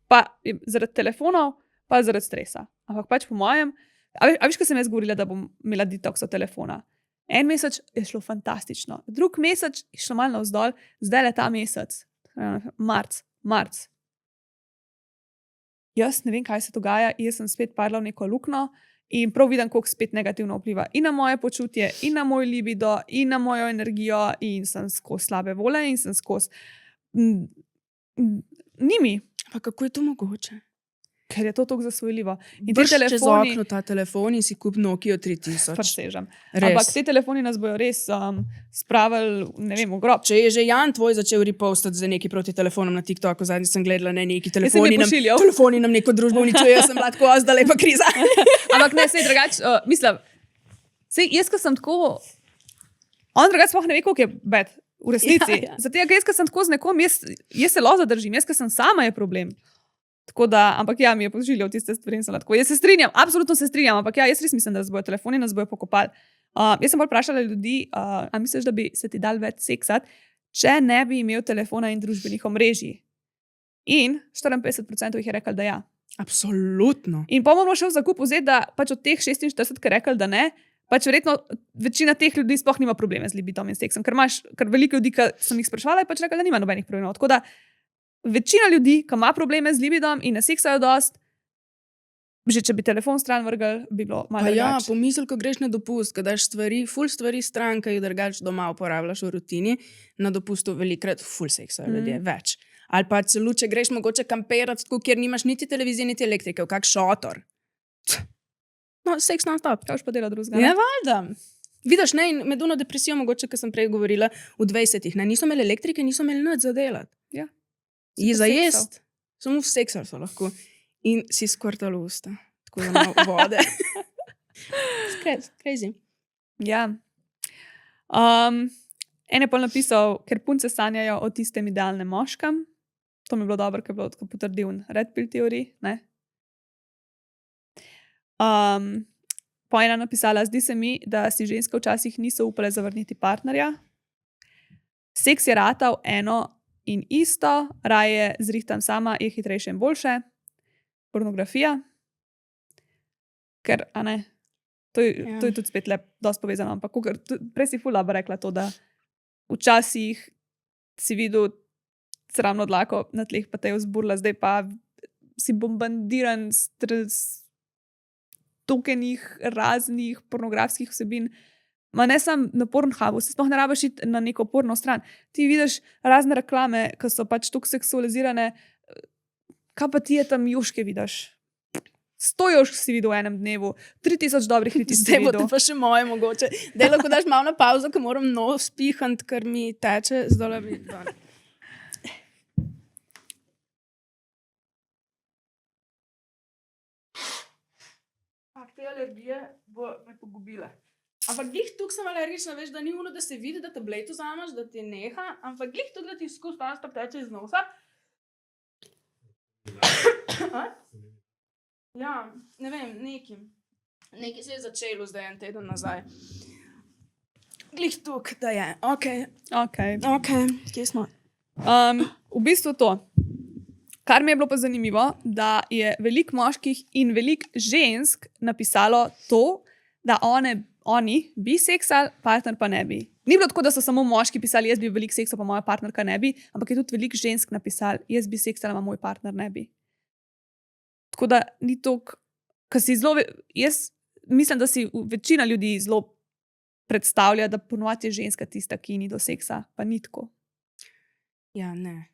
pa zaradi telefonov, pa zaradi stresa. Ampak pač po mojem, a veš, kaj sem jaz govorila, da bom imela detoks od telefona. En mesec je šlo fantastično, drug mesec je šlo malo navzdol, zdaj je ta mesec, marc. Jaz ne vem, kaj se dogaja, jaz sem spet padla v neko luknjo in prav vidim, koliko spet negativno vpliva in na moje počutje, in na moj libido, in na mojo energijo, in sem skozi slabe volje, in sem skozi. Ni mi, Pa kako je to mogoče? ker je to tako zasvojljivo. In ti Brž čez telefoni, okno ta telefon in si kup Nokia 3000. presežem. Res. Ampak te telefoni nas bojo res spravili, ne vem, v grob. Če je že Jan tvoj začel repostati za neki proti telefonom na TikToku, zadnjič sem gledala, ne, neki Jaz sem telefoni jih pošiljal. telefoni nam neko družbo uničujejo, jaz sem bila tako, zdaj pa kriza. Ampak ne, sej drugače, mislim, sej jaz, ko sem tako, on drugače sploh ne ve, koliko je bed v resnici. Ja. Zato, ker jaz, ko sem tako z nekom, jaz se lo zadržim, jaz, ko sem sama, je problem. Tako da, ampak ja, mi je pošiljal tiste stvari in sem tako. Jaz se strinjam, absolutno se strinjam, ampak ja, jaz res mislim, da nas bojo telefoni, nas bojo pokopali. Jaz sem bolj vprašala ljudi, a misliš, da bi se ti dal več seksati, če ne bi imel telefona in družbenih omrežij? In 54% jih je rekel, da ja. Absolutno. In pa moramo še v zakup vzeti, da pač od teh 46, ki je rekel, da ne, pač verjetno večina teh ljudi sploh nima probleme z libidom in seksom, ker veliko ljudi, ki sem jih spraševala, je pač rekel, da nima nobenih problemov. Tako da večina ljudi, ki ima probleme z libidom in ne seksajo dost, že če bi telefon stran vrgel, bi bilo malo Pa ja, drugače. pomisel, ko greš na dopust, ko daš ful stvari stran, ki jih drugače doma uporabljaš v rutini, na dopustu velikrat ful seksajo ljudje, več. Ali pa celo, če greš mogoče kamperati, tako, kjer nimaš niti televizije, niti elektrike, v kak šotor. No, seks non stop. Kaj už pa dela drugega? Ja, ne? valjda. Vidiš, ne, in med ono depresijo, mogoče, ki sem prej govorila, v 20-ih, ne, niso imeli elektrike, niso imeli nič za delati. Ja. In za jesti, samo v seksar so lahko. In si skvrtali usta, tako da malo vode. Crazy. Ja. En je pa napisal, ker punce sanjajo o tistem idealnem moškem. To mi je bilo dobro, ker je bilo tako potrdil Red Pill teorij, ne? Pa ena napisala, zdi se mi, da si ženske včasih niso upale zavrniti partnerja. Seks je ratal eno in isto, raje zrihtam sama, je hitrejše in boljše. Pornografija. Ker, a ne, to je tudi spet dosti povezano, ampak prej si ful laba rekla to, da včasih si videl sramno dlako na tleh, pa te je vzburla, zdaj pa si bombardiran s tokenih raznih pornografskih vsebin. Ma ne sam na Pornhubu, se sploh ne rabiš iti na neko porno stran. Ti vidiš razne reklame, ki so pač toliko seksualizirane, kaj pa ti je tam juške vidiš? 100 jušk si videl v enem dnevu, 3000 dobrih niti si Zdaj bo videl. to pa še moje mogoče. Dej lahko daš malo na pauzo, ker moram nos pihant, ker mi teče zdole mi dol. Te alergije bo me pogubile. Ampak glih tukaj sem alergična, veš, da ni ono, da se vidi, da tableto vzameš, da ti neha, ampak glih tukaj, da ti skozi pasta teče iz nosa. Ja, ne vem, nekaj se je začelo zdaj en teden nazaj. Glih tukaj, da je, okej, kje smo? V bistvu to, kar mi je bilo pa zanimivo, da je veliko moških in veliko žensk napisalo to, da oni bi seksali, partner pa ne bi. Ni bilo tako, da so samo moški pisali, jaz bi veliko seksal, pa moja partnerka ne bi, ampak je tudi veliko žensk napisali, jaz bi seksala, pa moj partner ne bi. Tako da ni toliko, ker si zelo, jaz mislim, da si večina ljudi zelo predstavlja, da ponovadi je ženska tista, ki ni do seksa, pa ni tako. Ja, ne.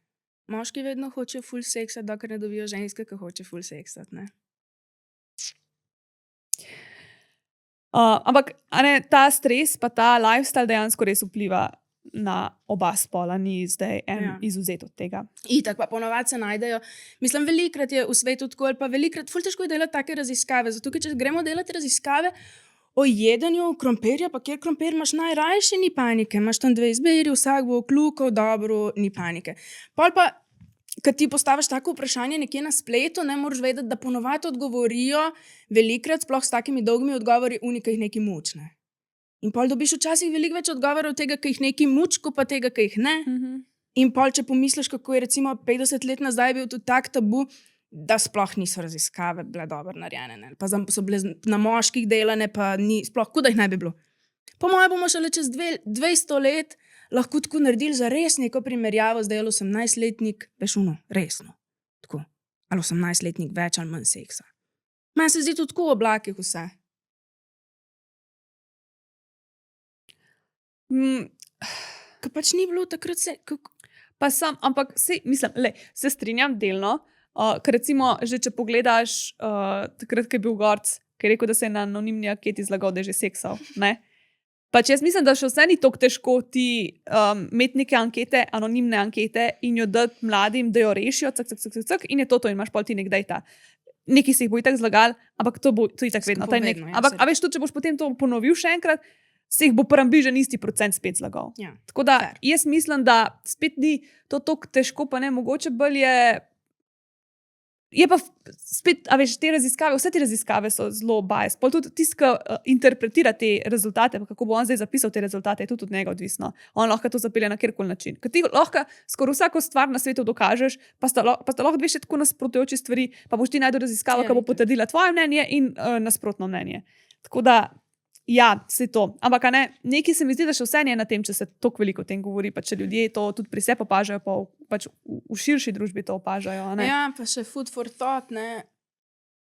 Moški vedno hočejo ful seksati, dokler ne dobijo ženske, ki hoče ful seksati, ne. Ampak ta stres pa ta lifestyle dejansko res vpliva na oba spola, ni zdaj izvzet od tega. Itak pa ponovadi se najdejo. Mislim, velikrat je v svetu tako, ali pa velikrat ful težko je delati take raziskave, zato ker če gremo delati raziskave o jedenju krompirja, pa kjer krompir imaš najrajši, ni panike. Imaš tam 2 izbiri, vsak bo kljukal, dobro, ni panike. Pol pa, kad ti postaviš tako vprašanje nekje na spletu, ne moraš vedeti, da ponovadi odgovorijo velikrat, sploh s takimi dolgimi odgovori, ki jih neki mučne. In pol dobiš včasih veliko več odgovorov tega, ki jih neki muč, kot pa tega, ki jih ne. In pol, če pomisliš, kako je recimo 50 let nazaj bil tudi tak tabu, da sploh niso raziskave bile dobro narejene, ne. Pa so bile na moških delane, pa ni, sploh, kot da jih ne bi bilo. Po moje bomo šele čez 200 let lahko tako naredili za res neko primerjavo, zdaj ali 18-letnik, veš ono, resno, tako, ali 18-letnik več ali manj seksa. Meni se zdi tudi tako v oblakih vse. Ker pač ni bilo takrat se... Pa ampak se strinjam delno, ker recimo, že če pogledaš takrat, ko je bil Gorc, ki je rekel, da se je na anonimni anketi zlagal, da je že seksal, ne? Pač jaz mislim, da še vse ni toliko težko ti imeti neke ankete, anonimne ankete in jo dati mladim, da jo rešijo, in je to, in imaš pol ti nek data. Neki se jih bo itak zlagal, ampak to je itak vedno. Ampak a veš, tudi če boš potem to ponovil še enkrat, se jih bo približno isti procent spet zlagal. Ja, tako da jaz mislim, da spet ni to toliko težko, pa ne, mogoče bolj je pa spet, a veš, vse te raziskave so zelo bias. Pol tudi tisti, ki interpretira te rezultate, pa kako bo on zdaj zapisal te rezultate, je tudi od njega odvisno. On lahko to zapelje na kjerkoli način. Ker ti lahko skoraj vsako stvar na svetu dokažeš, pa sta lahko dve še tako nasprotujoči stvari, pa boš ti najdel raziskavo, ki bo potrdila tvoje mnenje in nasprotno mnenje. Tako da, ja, se to. Ampak ne, nekaj se mi zdi, da še vse je na tem, če se toliko veliko o tem govori, pa če ljudje to tudi pri sebi opažajo, pa pač v širši družbi to opažajo. Ne? Ja, pa še food for thought, ne.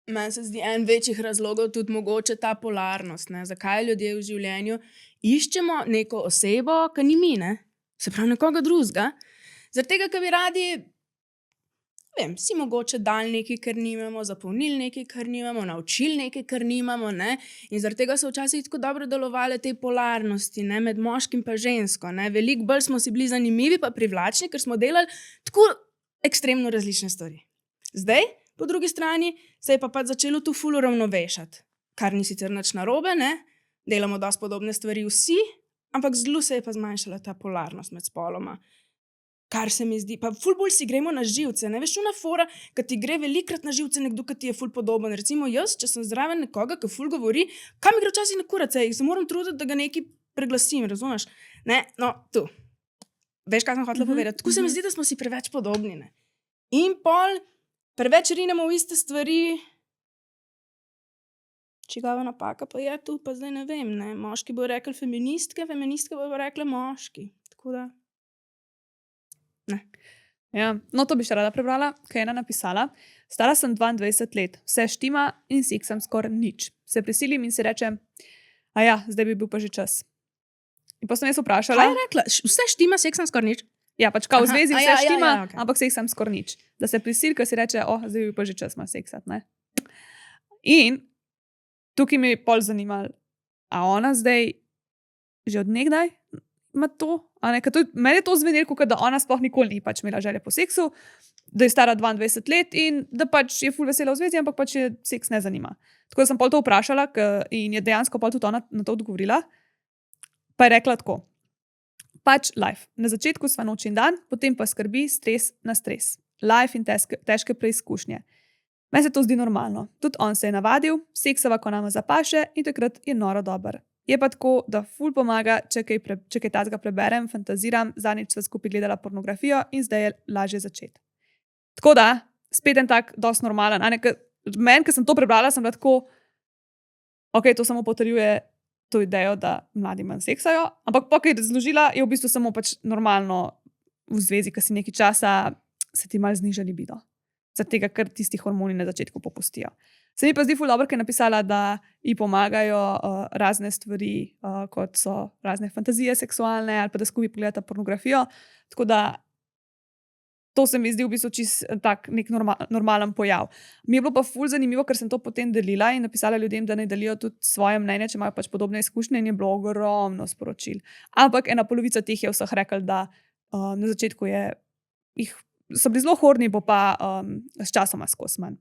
Meni se zdi en večjih razlogov tudi mogoče ta polarnost, ne. Zakaj ljudje v življenju iščemo neko osebo, ki ni mi, ne. Se pravi nekoga drugega. Zaradi tega, ker bi radi vem, si mogoče dal nekaj, ker nimamo, zapolnili nekaj, ker nimamo, naučili nekaj, ker nimamo, ne? In zaradi tega so včasih tako dobro delovale te polarnosti, ne? Med moškim pa žensko, ne? Veliko bolj smo si bili zanimivi pa privlačni, ker smo delali tako ekstremno različne stvari. Zdaj, po drugi strani, se je pa pač začelo tu ful uravnovešati, kar ni sicer nič narobe, ne? Delamo dosti podobne stvari vsi, ampak zelo se je pa zmanjšala ta polarnost med spoloma. Kar se mi zdi, pa ful bolj si gremo na živce, ne veš, una fora, ki ti gre velikrat na živce nekdo, ki ti je ful podoben. Recimo jaz, če sem zraven nekoga, ki ful govori, kam mi gre včasih na kurace, se moram truditi, da ga nekaj preglasim, razumeš? Ne, no, tu. Veš, kaj sem hotela povedati? Tako se mi zdi, da smo si preveč podobni, ne? In pol preveč rinemo v iste stvari. Čigava napaka pa je tu, pa zdaj ne vem, ne? Moški bo rekel feministke, feministke bo rekla moški. Tako da. Ne. Ja, no, to bi še rada prebrala, kaj je ena napisala. Stara sem 22 let, vse štima in seksam skoraj nič. Se prisilim in si rečem, a ja, zdaj bi bil pa že čas. In pa sem jaz vprašala. Kaj je rekla? Vse štima, seksam skoraj nič? Ja, pač kao v zvezi vse štima, okay. ampak seksam skoraj nič. Da se prisili, ker si reče, zdaj bi pa že čas malo seksati, ne? In tukaj mi je pol zanimalo, a ona zdaj že od nekdaj ima to? Meni je to zvenelo, kot da ona sploh nikoli ni pač imela želje po seksu, da je stara 22 let in da pač je ful vesela v zvezi, ampak pač je seks ne zanima. Tako da sem pol to vprašala in je dejansko pol tudi ona na to odgovorila. Pa je rekla tako. Pač life. Na začetku sva noč in dan, potem pa skrbi stres na stres. Life in težke preizkušnje. Meni se to zdi normalno. Tudi on se je navadil, seksava, ko nama zapaše in takrat je noro dober. Je pa tako, da ful pomaga, če kaj tazga preberem, fantaziram, zadnjič sva skupaj gledala pornografijo in zdaj je lažje začeti. Tako da, spet en tak dosti normalen. Meni, ko sem to prebrala, sem bila tako, ok, to samo potrjuje to idejo, da mladi manj seksajo, ampak pa, ko je razložila, je v bistvu samo pač normalno v zvezi, ko si nekaj časa se ti malo zniža libido. Zaradi tega, ker tisti hormoni na začetku popustijo. Se mi pa zdi ful dobro, ker je napisala, da ji pomagajo razne stvari, kot so razne fantazije seksualne ali pa da skupaj pogledata pornografijo. Tako da to se mi zdi v bistvu čist tak nek normalen pojav. Mi je bilo pa ful zanimivo, ker sem to potem delila in napisala ljudem, da naj delijo tudi svoje mnenje, če imajo pač podobne izkušnje in je bilo ogromno sporočil. Ampak ena polovica teh je vseh rekla, da na začetku so bili zelo horni, bo pa s časoma skozi manj.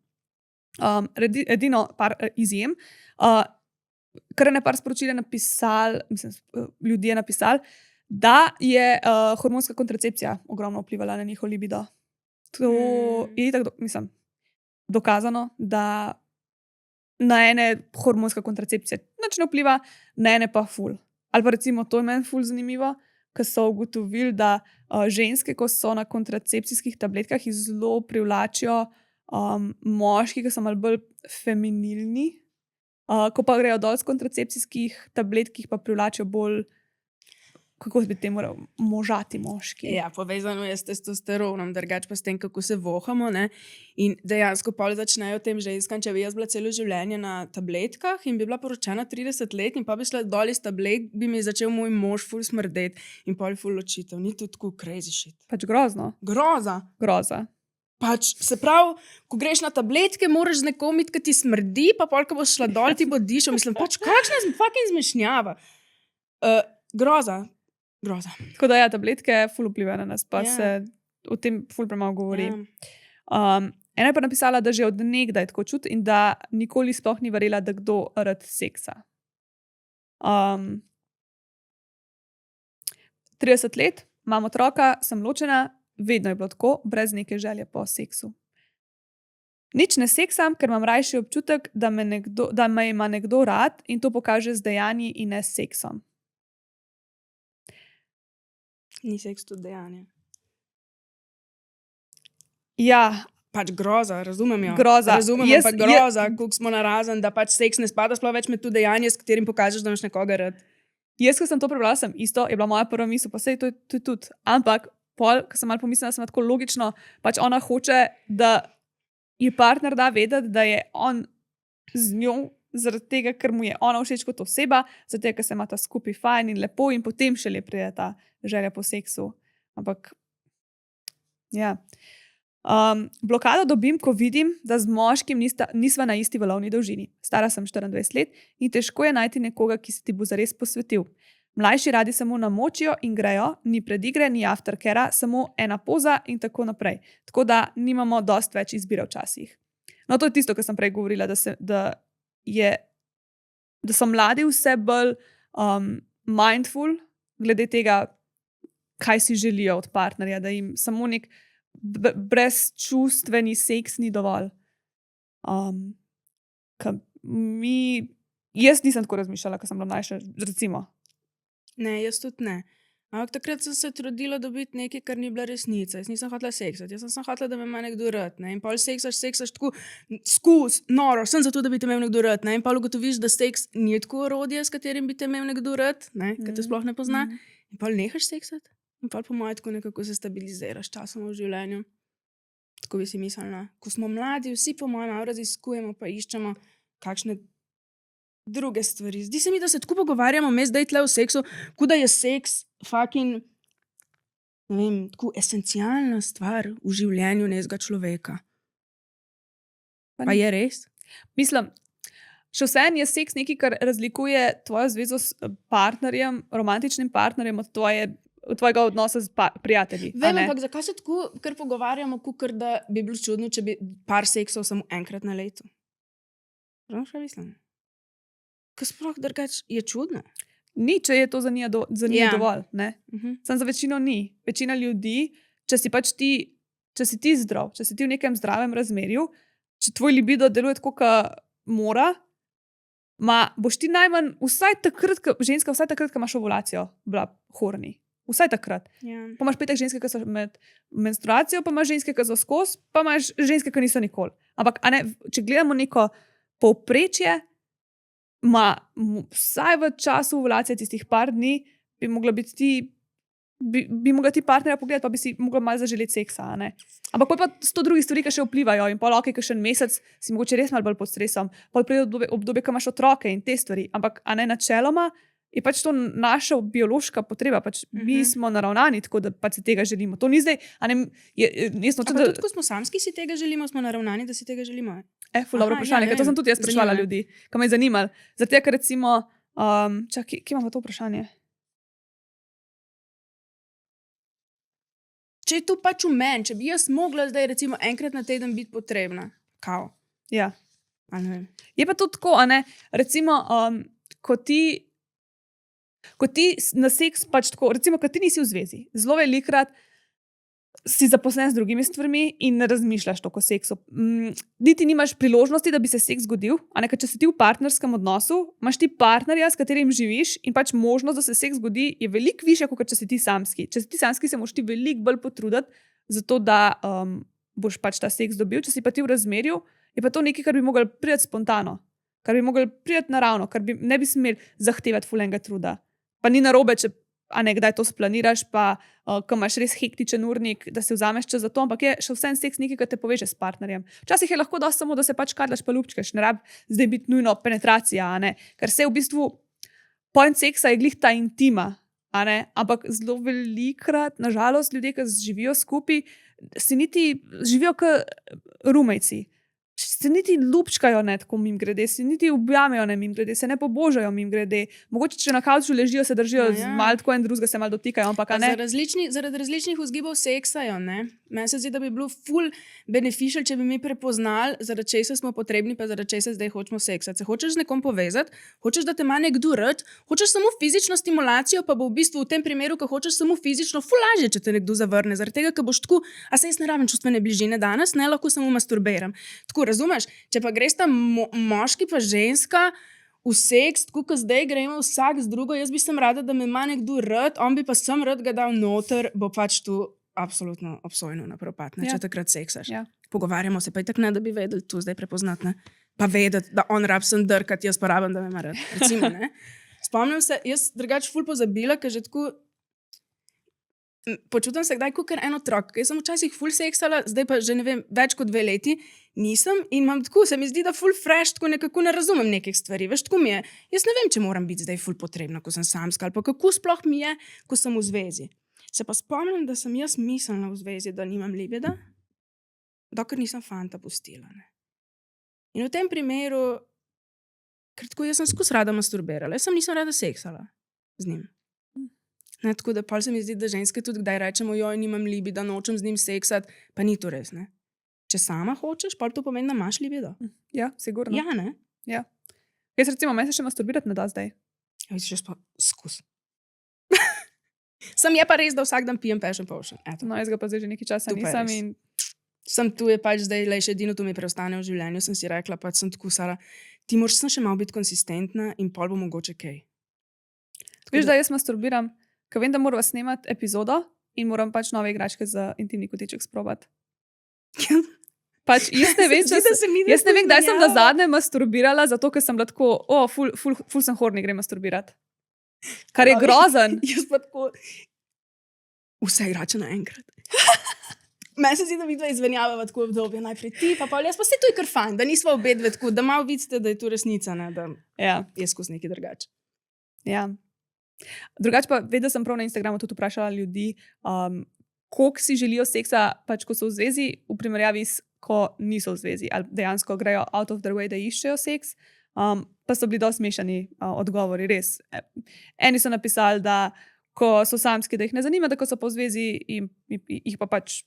Edino par izjem, kar je par sporočil napisali, ljudje napisali, da je hormonska kontracepcija ogromno vplivala na njihov libido. To je tako, dokazano, da na ene hormonska kontracepcija nič ne vpliva, na ene pa ful. Ali pa recimo, to je meni ful zanimivo, ker so ugotovili, da ženske, ko so na kontracepcijskih tabletkah, jih zelo privlačijo moški, ki so malo bolj feminilni, ko pa grejo dol s kontracepcijskih tabletk, jih pa privlačijo bolj, kako bi temu rekel, možati moški. Ja, povezano je s testosteronom, drugače pa s tem, kako se vohamo, ne? In dejansko pol začnejo tem ženskam, če bi jaz bila celo življenje na tabletkah in bi bila poročena 30 let in pa bi šla dol iz tablet, bi mi začel moj mož ful smrdeti in pol ful ločitev. Ni to tako crazy shit. Pač grozno. Groza. Pač, se pravi, ko greš na tabletke, moraš z nekom iti, ki ti smrdi, pa pol, ko boš šla dol, ti bo dišel. Mislim, pač, kakšna fucking zmešnjava. Groza. Tako da ja, tabletke ful vplivajo na nas, pa se o tem ful premalo govori. Ena je pa napisala, da že od nekdaj tako čuti in da nikoli sploh ni verjela, da kdo rad seksa. 30 let, imam otroka, sem ločena, vedno je bilo tako, brez neke želje po seksu. Nič ne seksam, ker imam rajši občutek, da me ima nekdo rad in to pokaže z dejanji in ne s seksom. Ni seks tudi dejanje. Ja. Pač groza, razumem jo. Razumem, pa groza, koliko smo narazen, da pač seks ne spada sploh več med to dejanje, s katerim pokažeš, da imaš nekoga rad. Jaz, ko sem to prebrala, sem isto, je bila moja prva misel, pa sej to je tudi. Ampak pol, ko sem malo pomislila, sem tako logično, pač ona hoče, da ji partner da vedeti, da je on z njo, zaradi tega, ker mu je ona všeč kot oseba, zaradi tega, ker se imata skupaj fajn in lepo in potem šele pride ta želja po seksu. Ampak, ja. Blokado dobim, ko vidim, da z moškim nisva na isti valovni dolžini. Stara sem 24 let in težko je najti nekoga, ki se ti bo zares posvetil. Mlajši radi samo namočijo in grejo, ni predigre, ni aftercarea, samo ena poza in tako naprej. Tako da nimamo dosti več izbire včasih. No, to je tisto, kar sem prej govorila, da so mladi vse bolj mindful glede tega, kaj si želijo od partnerja, da jim samo nek brezčustveni seks ni dovolj. Jaz nisem tako razmišljala, ko sem bila mlajša, recimo. Ne, jaz tudi ne. Ampak takrat sem se trudila dobiti nekaj, kar ni bila resnica. Jaz nisem hotela seksati, jaz sem hotela, da me ima nekdo rad. Ne? In pol seksaš tako noro, sem zato, da bi te imel nekdo rad. Ne? In pol ugotoviš, da seks ni tako orodje, s katerim bi te imel nekdo rad, ker te sploh ne pozna. In pol nehaš seksati. In pol po mojem tako nekako se stabiliziraš časom v življenju. Tako bi si mislila. Ko smo mladi, vsi po mojem malo raziskujemo, pa iščemo kakšne druge stvari. Zdi se mi, da se tako pogovarjamo, me zdaj tle v seksu, kot da je seks fucking, ne vem, tako esencialna stvar v življenju nekega človeka. Pa je res? Mislim, še vseeno je seks nekaj, kar razlikuje tvojo zvezo s partnerjem, romantičnim partnerjem od tvojega odnosa z prijatelji. Vem, ampak zakaj se tako kar pogovarjamo, kakor da bi bilo čudno, če bi par seksov samo enkrat na letu? Razumeš, kaj mislim? Ker sploh drugače je čudno. Ni, če je to za njih dovolj. Ne? Samo za večino ni. Večina ljudi, če si ti zdrav, če si ti v nekem zdravem razmerju, če tvoj libido deluje tako, kot mora, boš ti najmanj, vsaj takrat, ko imaš ovulacijo, bila horni. Vsaj takrat. Yeah. Pa imaš petek ženske, ki so med menstruacijo, pa imaš ženske, ki so skozi, pa imaš ženske, ki niso nikoli. Ampak če gledamo neko povprečje, vsaj v času ovulacije tistih par dni bi mogla ti partnerja pogledati, pa bi si mogla malo zaželeti seksa. Ampak pa 100 drugih stvari, ki še vplivajo in pol kakšen mesec si mogoče res malo bolj pod stresom, pol pride obdobje, ko imaš otroke in te stvari. Ampak načeloma je pač to naša biološka potreba. Mi smo naravnani tako, da pač si tega želimo. To ni zdaj, tudi ko smo samski, si tega želimo, smo naravnani, da si tega želimo. Ful dobro vprašanje, ker to sem tudi jaz spraševala ljudi, ki me je zanimalo. Zato, ker recimo, kje imamo to vprašanje? Če je to pač v meni, če bi jaz mogla zdaj recimo enkrat na teden biti potrebna. Kao? Ja. Ne vem. Je pa to tako, recimo, ko ti na seks pač tako, recimo, ko ti nisi v zvezi, zelo velikokrat si zaposlen z drugimi stvarmi in ne razmišljaš toliko o seksu. Niti nimaš priložnosti, da bi se seks zgodil, ker če si ti v partnerskem odnosu, imaš ti partnerja, s katerim živiš in pač možnost, da se seks zgodi, je veliko višja, kot če si ti samski. Če si ti samski, se moraš ti veliko bolj potruditi, zato da boš pač ta seks dobil. Če si pa ti v razmerju, je pa to nekaj, kar bi mogli priti spontano, kar bi mogli priti naravno, kar ne bi smeli zahtevati fulenga truda. Pa ni narobe, če kdaj to splaniraš, pa ko imaš res hektičen urnik, da si vzameš čas za to, ampak je še vsem seks nekaj, kar te poveže s partnerjem. Včasih je lahko dosti samo, da se pač kadlaš pa ljubčkaš, ne rabi zdaj biti nujno penetracija, ker se v bistvu point seksa je glih ta intima, ampak zelo velikokrat, nažalost, ljudje, ki živijo skupaj, si niti živijo kot rumejci. Se niti ljubčkajo tako mimogrede, se niti objamejo mimogrede, se ne pobožajo mimogrede. Mogoče, če na kavču ležijo, se držijo malo tako en drugega, se malo dotikajo, ampak zaradi različnih vzgibov seksajo, ne? Meni se zdi, da bi bilo ful beneficial, če bi mi prepoznali, zaradi česa smo potrebni, pa zaradi česa zdaj hočemo seksati. Se hočeš z nekom povezati, hočeš, da te ima nekdo rad, hočeš samo fizično stimulacijo, pa bo v bistvu v tem primeru, ko hočeš samo fizično, ful lažje, če te nekdo zavrne, zaradi tega, ker boš tako, a se jaz ne rabim čustvene bližine danes, ne, lahko samo masturbiram. Tako, razumeš? Če pa greš ta moški pa ženska v seks, tako kot zdaj gremo vsak z drugo, jaz bi sem rada, da me ima nekdo rad, on bi pa sem rad ga dal noter, bo pač tu absolutno obsojeno na propad, če takrat seksaš. Ja. Pogovarjamo se pa itak ne, da bi vedeli tu zdaj prepoznati, ne? Pa vedeti, da on rab sem drkati, jaz pa rabim, da me ima rad. Recimo, ne? Spomnim se, jaz drugače ful pozabila, ker že tako počutim se kdaj kot en otrok. Jaz sem včasih ful seksala, zdaj pa že ne vem, več kot 2 leti nisem in imam tako, se mi zdi, da ful fresh, tako nekako ne razumem nekih stvari. Veš, tako mi je. Jaz ne vem, če moram biti zdaj ful potrebna, ko sem samska, ali pa kako sploh mi je, ko sem v zvezi. Se pa spomnim, da sem jaz mislila v zvezi, da nimam libida dokler nisem fanta pustila. Ne. In v tem primeru, ker tako jaz sem skozi rada masturbirala, jaz sem nisem rada seksala z njim. Ne, tako da pol se mi zdi, da ženske tudi kdaj rečemo, joj, nimam libida, nočem z njim seksati, pa ni to res, ne. Če sama hočeš, pol to pomeni, da imaš libido. Ja, sigurno. Ja, ne? Ja. Jaz recimo, meni se še masturbirati ne da zdaj. Ja, vidiš, jaz pa skus. Sem je pa res, da vsak dan pijem Passion Potion. Eto. No, jaz ga pa zdaj že nekaj časa To pa je nisem res. in Sem tu je pač zdaj, le še edino to mi preostane v življenju, sem si rekla, pač sem tako, Sara, ti moraš še malo biti konsistentna in pol bo mogoče kaj. veš, da jaz masturbiram, ker vem, da moramo snemati epizodo in moram pač nove igračke za intimni kotiček sprobati. Pač jaz ne vem, če jaz ne vem, kdaj sem na zadnje masturbirala, zato ker sem bila tako, ful sem horni, grem masturbirati. Kar je grozen. Jaz pa tako, vse igrače naenkrat. Meni se zdi, da vidva izvenjavava tako obdobje, najprej ti, pa pol jaz, pa se to je kar fajn, da nisva obe dve tako, da malo vidite, da je to resnica, ne, da Ja, je skozi nekaj drugače. ja. Drugače pa, vedela sem prav na Instagramu tudi vprašala ljudi, koliko si želijo seksa, pač ko so v zvezi, v primerjavi s ko niso v zvezi, ali dejansko grejo out of their way, da iščejo seks. Pa so bili dosti mešani odgovori, res. Eni so napisali, da ko so samski, da jih ne zanima, da ko so pa v zvezi, jih pa pač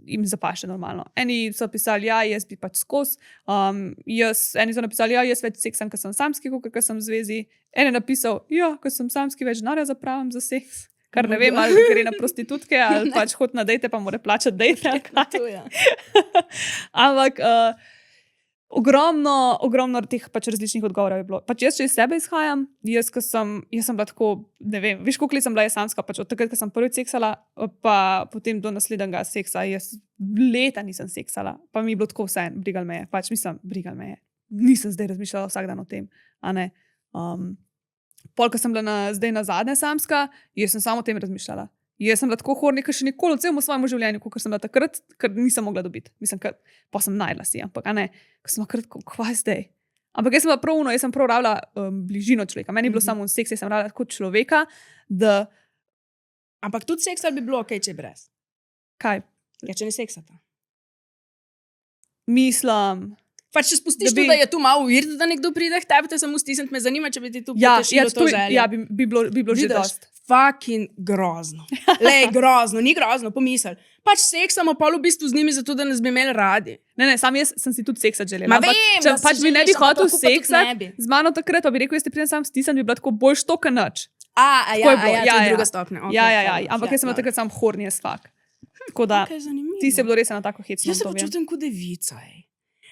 jim zapaše normalno. Eni so pisali, ja, jaz bi pač skozi. Eni so napisali, ja, jaz več seksam, ker sem samski, kot ker sem v zvezi. En je napisal, ja, ker sem samski, več denarja zapravim za seks. Kar ne vem, ali gre na prostitutke, ali pač hod na dejte, pa mora plačati dejte. ali kaj. To, ja. Ampak ogromno teh pač različnih odgovorov je bilo. Pač jaz, če iz sebe izhajam, jaz sem bila tako, ne vem, veš, koliko let sem bila jaz samska, pač od takrat, ko sem prvič seksala, pa potem do naslednjega seksa, jaz leta nisem seksala, pa mi je bilo tako vseeno, brigal me je, pač brigal me je. Nisem zdaj razmišljala vsak dan o tem, a ne. Pol, ko sem bila zdaj nazadnje samska, jaz sem samo o tem razmišljala. Jaz sem bila tako horni, ker še nikoli v celem svojem življenju, kot sem bila takrat, ker nisem mogla dobiti. Mislim, pa sem najdla si, ampak ne, ko sem bila kva zdaj. Ampak jaz sem bila jaz sem prav rabila bližino človeka. Meni je bilo samo seks, jaz sem rabila kot človeka, da Ampak tudi seksa bi bilo ok, če je brez. kaj, Ja, če ne seksata. mislim, Pač če spustiš Da bi- to, da je tu malo weird, da nekdo pride k tebi, te samo stisniti, me zanima, če bi ti tu ja, potešilo to željo. ja, bi bilo že Vidiš? dost. Fucking grozno. Lej, grozno, ni grozno, pomisel. Pač seksamo pol v bistvu z njimi, zato da nas bi imeli radi. Ne, sam jaz sem si tudi seksati želela. Ma ampak vem, če da si pač bi ne bi želiš, ampak hotel lahko pa tudi ne seksati bi. z mano takrat, pa bi rekel, jaz ti pridem sam stisnjen, bi bila tako boljš to, kot nič. A Tako je bilo, to je druga stopnja. Okay, Ja, ampak jaz sem bila takrat sam horni as fuck. Tako da, Okay, zanimivo. ti si bilo res na tako hecno Jaz se obdobje. počutim kot devica.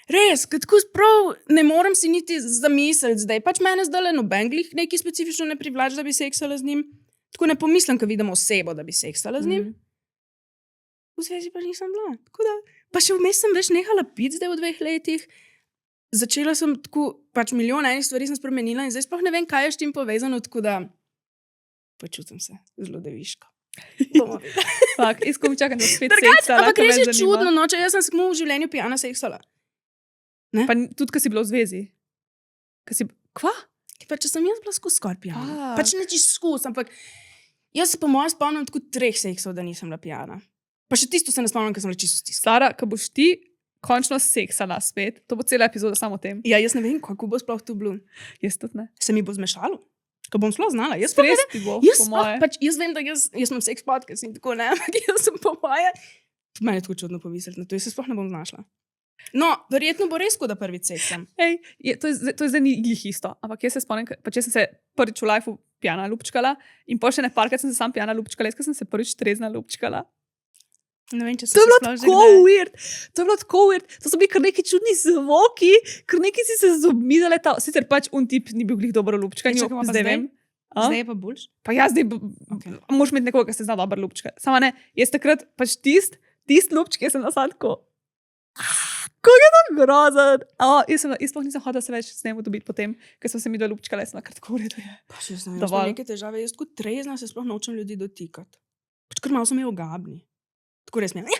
Res, kot tako prav ne morem si niti zamisliti zdaj. Pač mene zdaj noben glih nekaj specifično ne privlači, da bi seksala z njim. Tako ne pomislim, ko vidim osebo, da bi seksala z njim. V zvezi pa nisem bila. Tako da, pa še vmes sem več nehala piti zdaj v 2 letih. Začela sem tako, pač milijon enih stvari sem spremenila in zdaj sploh ne vem, kaj je s tem povezano, tako da počutim se zelo deviško. Bomo videli. Fak, jaz ko mi čakam, da spet Drugače, seksala. ampak ker me res je zanima. čudno, no, če jaz sem samo v življenju pijana seksala. Pa tudi, ko si bila v zvezi. Kva? Pa če sem jaz bila skozi skoraj pijana. Fak. Pač ne čisto skozi, ampak jaz se po mojem spomnim tako 3 seksov, da nisem bila pijana. Pa še tisto se ne spomnim, ker sem bila čisto stiskala. Sara, ko boš ti končno seksala spet, to bo cela epizoda samo o tem. Ja, jaz ne vem, kako bo sploh to bilo. Jaz tudi ne. Se mi bo zmešalo? Ko bom sploh znala. Jaz sploh ne Stres vem. ti bo, Jaz, po sploh, moje. pač, jaz vem, da jaz imam seks podcast in tako ne, ampak jaz sem po moje. Meni je tako čudno pomisliti na to, jaz se sploh ne bom znašla. No, verjetno bo res, da prvič seksam. Ej, to je zdaj ni glih isto, ampak jaz se spomnim, pač jaz sem se prvič v lifeu pijana lupčkala in pol še ne parkrat sem se sam pijana lupčkala, jaz ko sem se prvič trezna lupčkala. Ne vem, če To je bilo tako weird, to so bili kar neki čudni zvoki, kar neki si se zobmi zaleta, sicer pač tip ni bil glih dobro lupčka, Čakaj, pa zdaj zdaj? vem. A? Zdaj je pa boljš? Pa jaz zdaj, Okay. moraš imeti nekoga, ki se zna dobro lupčka. Samo ne, jaz takrat pač tist lupčk, jaz sem na sadku. Kako je to grozen. Jaz sploh nisem hodila se več s njim dobiti potem, ker sem se mi do lupčkala, jaz sem kar tako v redu. Pa še jaz ne vem, jaz Dovolj. imam neke težave, jaz kot trezna se sploh nočem ljudi dotikati. Pač kar malo so mi ogabni. Tako res mi je.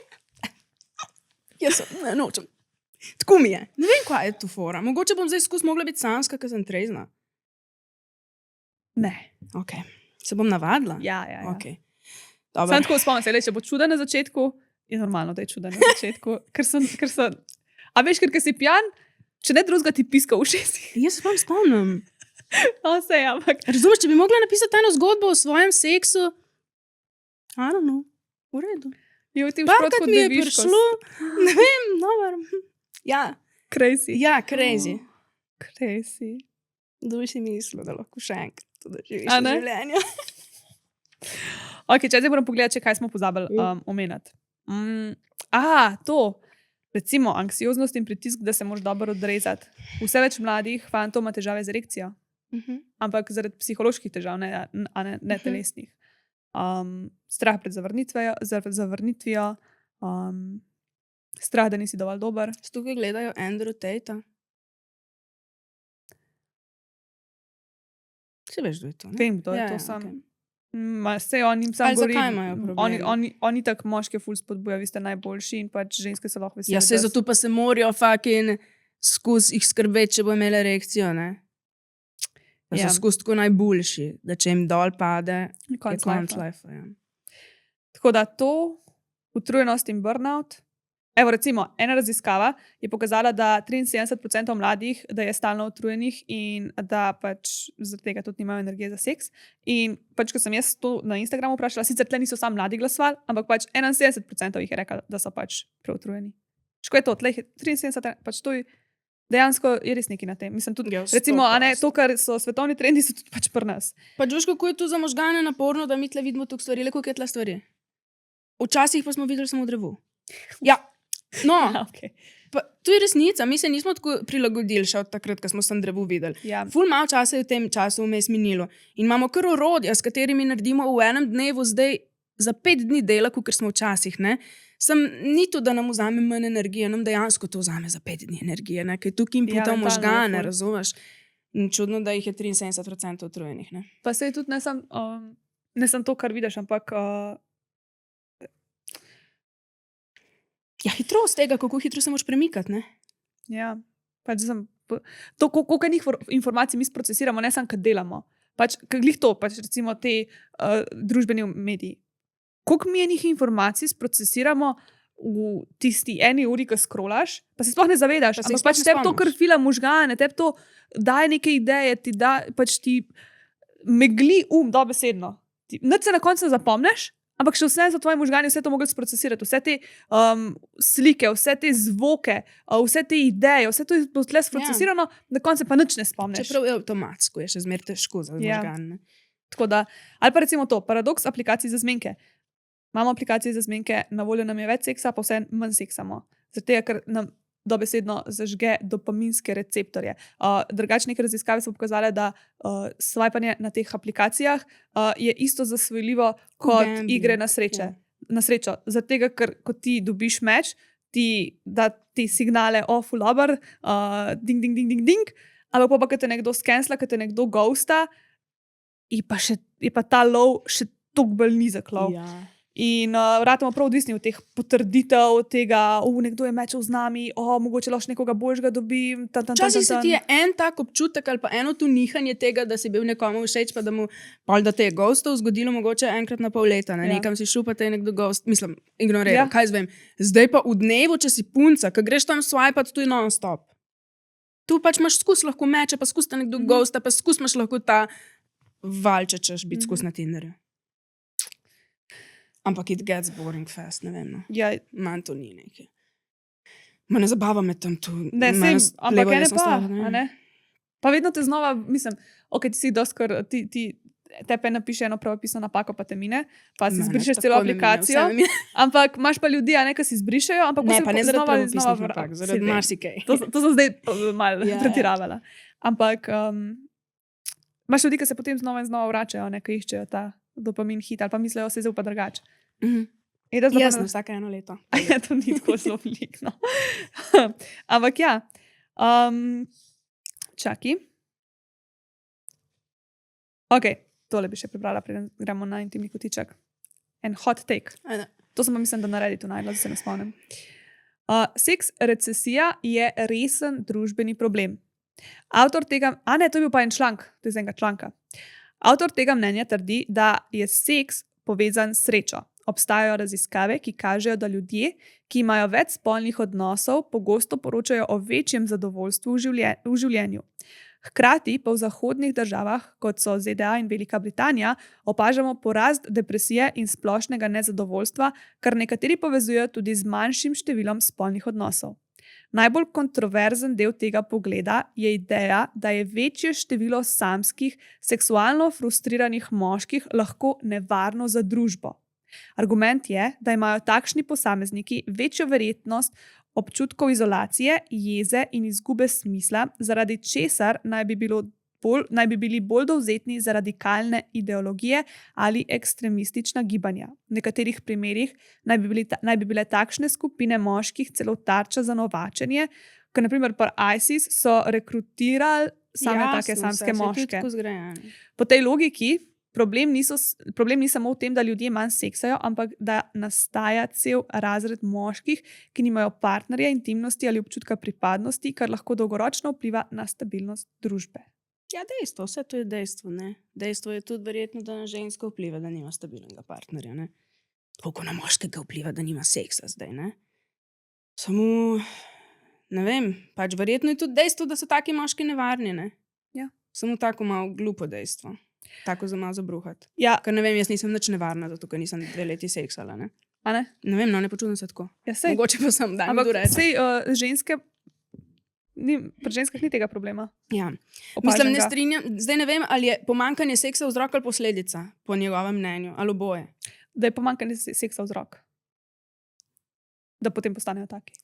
Jaz sem, ne, nočem. Tako mi je. Ne vem, kaj je tu fora. Mogoče bom zdaj skozi mogla biti samska, ker sem trezna. Ne. Ok. Se bom navadila? Ja. Ok. Dobro. Sam tako spomnim se, če bo čuda na začetku, je normalno, da je čuden na začetku. ker so, a veš, ker si pijan, če ne drugega ti piska v ušesih. Jaz se vam spomnim. No, sej, ampak Razumeš, če bi mogla napisati eno zgodbo o svojem seksu, I don't know, v redu. je v tem Parkrat šprotku mi je deviškost. prišlo, ne vem, dobro. Ja, Crazy. ja, crazy. Crazy. Kdo bi si mislil, da lahko še enkrat to doživiš A v ne? življenju? Ok, če zdaj moram pogledati, kaj smo pozabili omeniti. To. Recimo, anksioznost in pritisk, da se moraš dobro odrezati. Vse več mladih fantov ima težave z erekcijo, ampak zaradi psiholoških težav, ne telesnih. Strah pred zavrnitvijo, strah, da nisi dovolj dober. Tukaj gledajo Andrew Tate. Se veš, kdo je to? Ne? Vem, kdo je to sam. Sej on jim sam Ali govori. zakaj imajo probleme? Oni tak moške ful spodbuja, vi ste najboljši in pač ženske so lahko vesele. Ja, se zato pa se morajo fucking skozi jih skrbeti, če bo imela erekcijo, ne? Da so Ja. skozi tako najboljši, da če jim dol pade, je Konec konec lifea. life. Ja. Tako da to, utrujenost in burnout. Evo, recimo, ena raziskava je pokazala, da 73% mladih da je stalno utrujenih in da pač zaradi tega tudi nimajo energije za seks. In pač, ko sem jaz to na Instagramu vprašala, sicer tle niso samo mladi glasovali, ampak pač 71% jih je rekla, da so pač preutrujeni. Ško je to, tle jih je 73, pač to je dejansko je res nekaj na tem. Mislim tudi, Ja, recimo, a ne, 100%. to, kar so svetovni trendi, so tudi pač pri nas. Pač veš, kako je to za možgane naporno, da mi tle vidimo tukaj stvari, le koliko je tle stvari. Včasih pa smo videli samo drevo. Ja, no, Okay. pa, to je resnica, mi se nismo tako prilagodili še od takrat, ko smo sem drevo videli. Ja. Ful malo časa je v tem času vmes minilo in imamo kar orodja, s katerimi naredimo v enem dnevu zdaj za 5 dni dela, kot smo včasih. Ne? Sem ni to, da nam vzame manj energije, nam dejansko to vzame za 5 dni energije, ne? Ker tukaj inputa v mentalno je možgane, ful. razumeš? In čudno, da jih je 73% utrujenih. Ne? Pa se je tudi ne samo to, kar vidiš, ampak Ja, hitrost tega, kako hitro se moraš premikati. Ne? ja, pač to, koliko enih informacij mi sprocesiramo, ne samo, kad delamo. Pač, glih to, pač recimo te družbeni mediji. Koliko mi enih informacij sprocesiramo v tisti eni uri, ko scrollaš, pa se sploh ne zavedaš, Pa se jih ampak pač sploh ne tebi to spomniš. kar fila možgane, tebi to daje neke ideje, ti da, pač ti megli dobesedno. Nič se na koncu ne zapomneš, ampak še vse za tvoje možgane, vse to mogli sprocesirati, vse te slike, vse te zvoke, vse te ideje, vse to je bilo tle sprocesirano, na koncu pa nič ne spomniš. Čeprav je avtomatsko, je še zmeraj težko za Ja. možgane. Tako da, ali pa recimo to, paradoks aplikacij za zmenke. Imamo aplikacije za zmenke, na voljo nam je več seksa, pa vse manj seksamo. Zato, ker nam dobesedno zažge dopaminske receptorje. Drugačne raziskave so pokazale, da swipanje na teh aplikacijah je isto zasvojljivo kot gambling, igre na sreče. ja. Na srečo. Zato, ker ko ti dobiš meč, ti da ti signale fulover, ding, ding, ding, ding, ding, ampak pa, ko te nekdo skensla, ko te nekdo ghosta, je pa ta lov še toliko bolj nizek lov. Ja. In vratimo prav odvisni od teh potrditev, tega, nekdo je mečal z nami, mogoče lahko nekoga boljšega dobim. Včasih se ti je en tak občutek ali pa eno tu nihanje tega, da si bil nekomu všeč, pa da mu pol da te je ghostov zgodilo mogoče enkrat na pol leta. Ne? Ja. Nekam si šel, pa te je nekdo ghost, mislim, ignoriral, Ja. kaj zvem. Zdaj pa v dnevu, če si punca, ko greš tam swipat, tu je non-stop. Tu pač imaš skus lahko meče, pa skus te nekdo ghosta, pa skus imaš lahko ta val, če češ biti skus na Tinderju. Ampak it gets boring fast, ne vem. No. Ja, Manj to ni nekaj. Ma ne zabava me tam tu. ne, Mene sem, ampak splevajo, ene sem pa, stala, a ne? Pa vedno te znova, mislim, ti si doskor, tepe napiše eno pravopisno napako, pa te mine, pa si Mene zbrišeš tako celo ne mine, aplikacijo, vse me mine. ampak imaš pa ljudi, a ne, ki si zbrišejo, ampak Ne, se pa ne zaradi znova pravopisnih napak, zaradi saj vem. marsikaj. To sem zdaj malo Ja, ja. pretiravala. Ampak imaš ljudi, ki se potem znova in znova vračajo, ne, ki iščejo ta dopamin hit ali pa mislijo, se je zdaj pa drugače. Jasno, vsake eno leto. Ja, to ni tako zelo veliko. Ampak ja, čakaj. Ok, tole bi še prebrala, preden gremo na intimni kotiček. En hot take. Ajde. To sem pa mislim, da naredi to najdla, da se ne spomnim. Seks recesija je resen družbeni problem. Avtor tega, to je bil pa en članek, to je iz enega članka. Avtor tega mnenja trdi, da je seks povezan s srečo. Obstajajo raziskave, ki kažejo, da ljudje, ki imajo več spolnih odnosov, pogosto poročajo o večjem zadovoljstvu v življenju. Hkrati pa v zahodnih državah, kot so ZDA in Velika Britanija, opažamo porast depresije in splošnega nezadovoljstva, kar nekateri povezujejo tudi z manjšim številom spolnih odnosov. Najbolj kontroverzen del tega pogleda je ideja, da je večje število samskih, seksualno frustriranih moških lahko nevarno za družbo. Argument je, da imajo takšni posamezniki večjo verjetnost občutkov izolacije, jeze in izgube smisla, zaradi česar naj bi bili bolj dovzetni za radikalne ideologije ali ekstremistična gibanja. V nekaterih primerih naj bi bile takšne skupine moških celo tarča za novačenje, ker naprimer pri ISIS so rekrutirali take samske moške. Po tej logiki problem ni samo v tem, da ljudje manj seksajo, ampak da nastaja cel razred moških, ki nimajo partnerja, intimnosti ali občutka pripadnosti, kar lahko dolgoročno vpliva na stabilnost družbe. Ja, dejstvo, vse to je dejstvo, ne. Dejstvo je tudi verjetno, da na žensko vpliva, da nima stabilnega partnerja, ne. Koliko na moškega vpliva, da nima seksa zdaj, ne. Samo, ne vem, pač verjetno je tudi dejstvo, da so taki moški nevarni, ne. Ja. Samo tako malo glupo dejstvo. Tako za malo zabruhati. Ja. Ker ne vem, jaz nisem nič nevarna, zato ker nisem 2 leti seksala, ne. A ne? Ne vem, no, ne počutim se tako. Ja, sej. Mogoče pa sem, daj mi Ampak to reči. sej ženske, pri ženskah ni tega problema. Ja. Opažam Mislim, ne ga. strinjam, zdaj ne vem, ali je pomanjkanje seksa vzrok ali posledica, po njegovem mnenju, ali oboje. Da je pomanjkanje seksa vzrok. Da potem postanejo taki.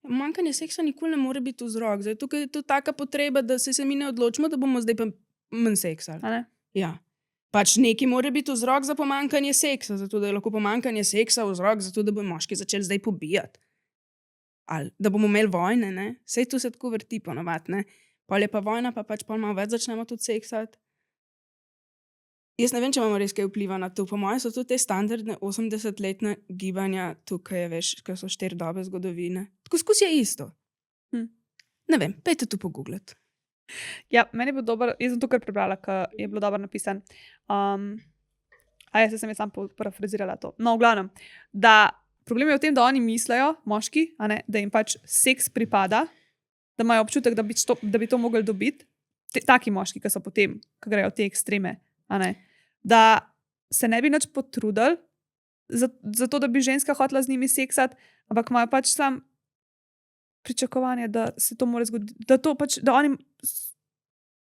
Pomanjkanje seksa nikoli ne more biti vzrok. Zdaj, tukaj je to taka potreba, da se mi ne odločimo, da bomo zdaj pa manj seksali. A ne? Ja. Pač neki mora biti vzrok za pomanjkanje seksa, zato da je lahko pomanjkanje seksa vzrok, zato da bodo moški začeli zdaj pobijati. Ali da bomo imeli vojne, ne? Sej tu se tako vrti ponovadi, ne? Pol je pa vojna, pa pač pol malo več začnemo tudi seksati. Jaz ne vem, če imamo res kaj vpliva na to. Po mojem so tudi te standardne 80-letne gibanja tukaj, veš, ker so 4 dobe zgodovine. Tako skozi je isto. Ne vem, pejte tu pogooglati. Ja, meni je bilo dobro, jaz sem to kar prebrala, ker je bilo dobro napisan. Jaz sem sam parafrazirala to. No, v glavnem, da problem je v tem, da oni mislijo, moški, a ne, da jim pač seks pripada, da imajo občutek, da bi to mogli dobiti. Taki moški, ki so potem, ki grejo v te ekstreme, a ne, da se ne bi nič potrudili zato, da bi ženska hotela z njimi seksati, ampak imajo pač sam pričakovanje, da se to mora zgoditi, da oni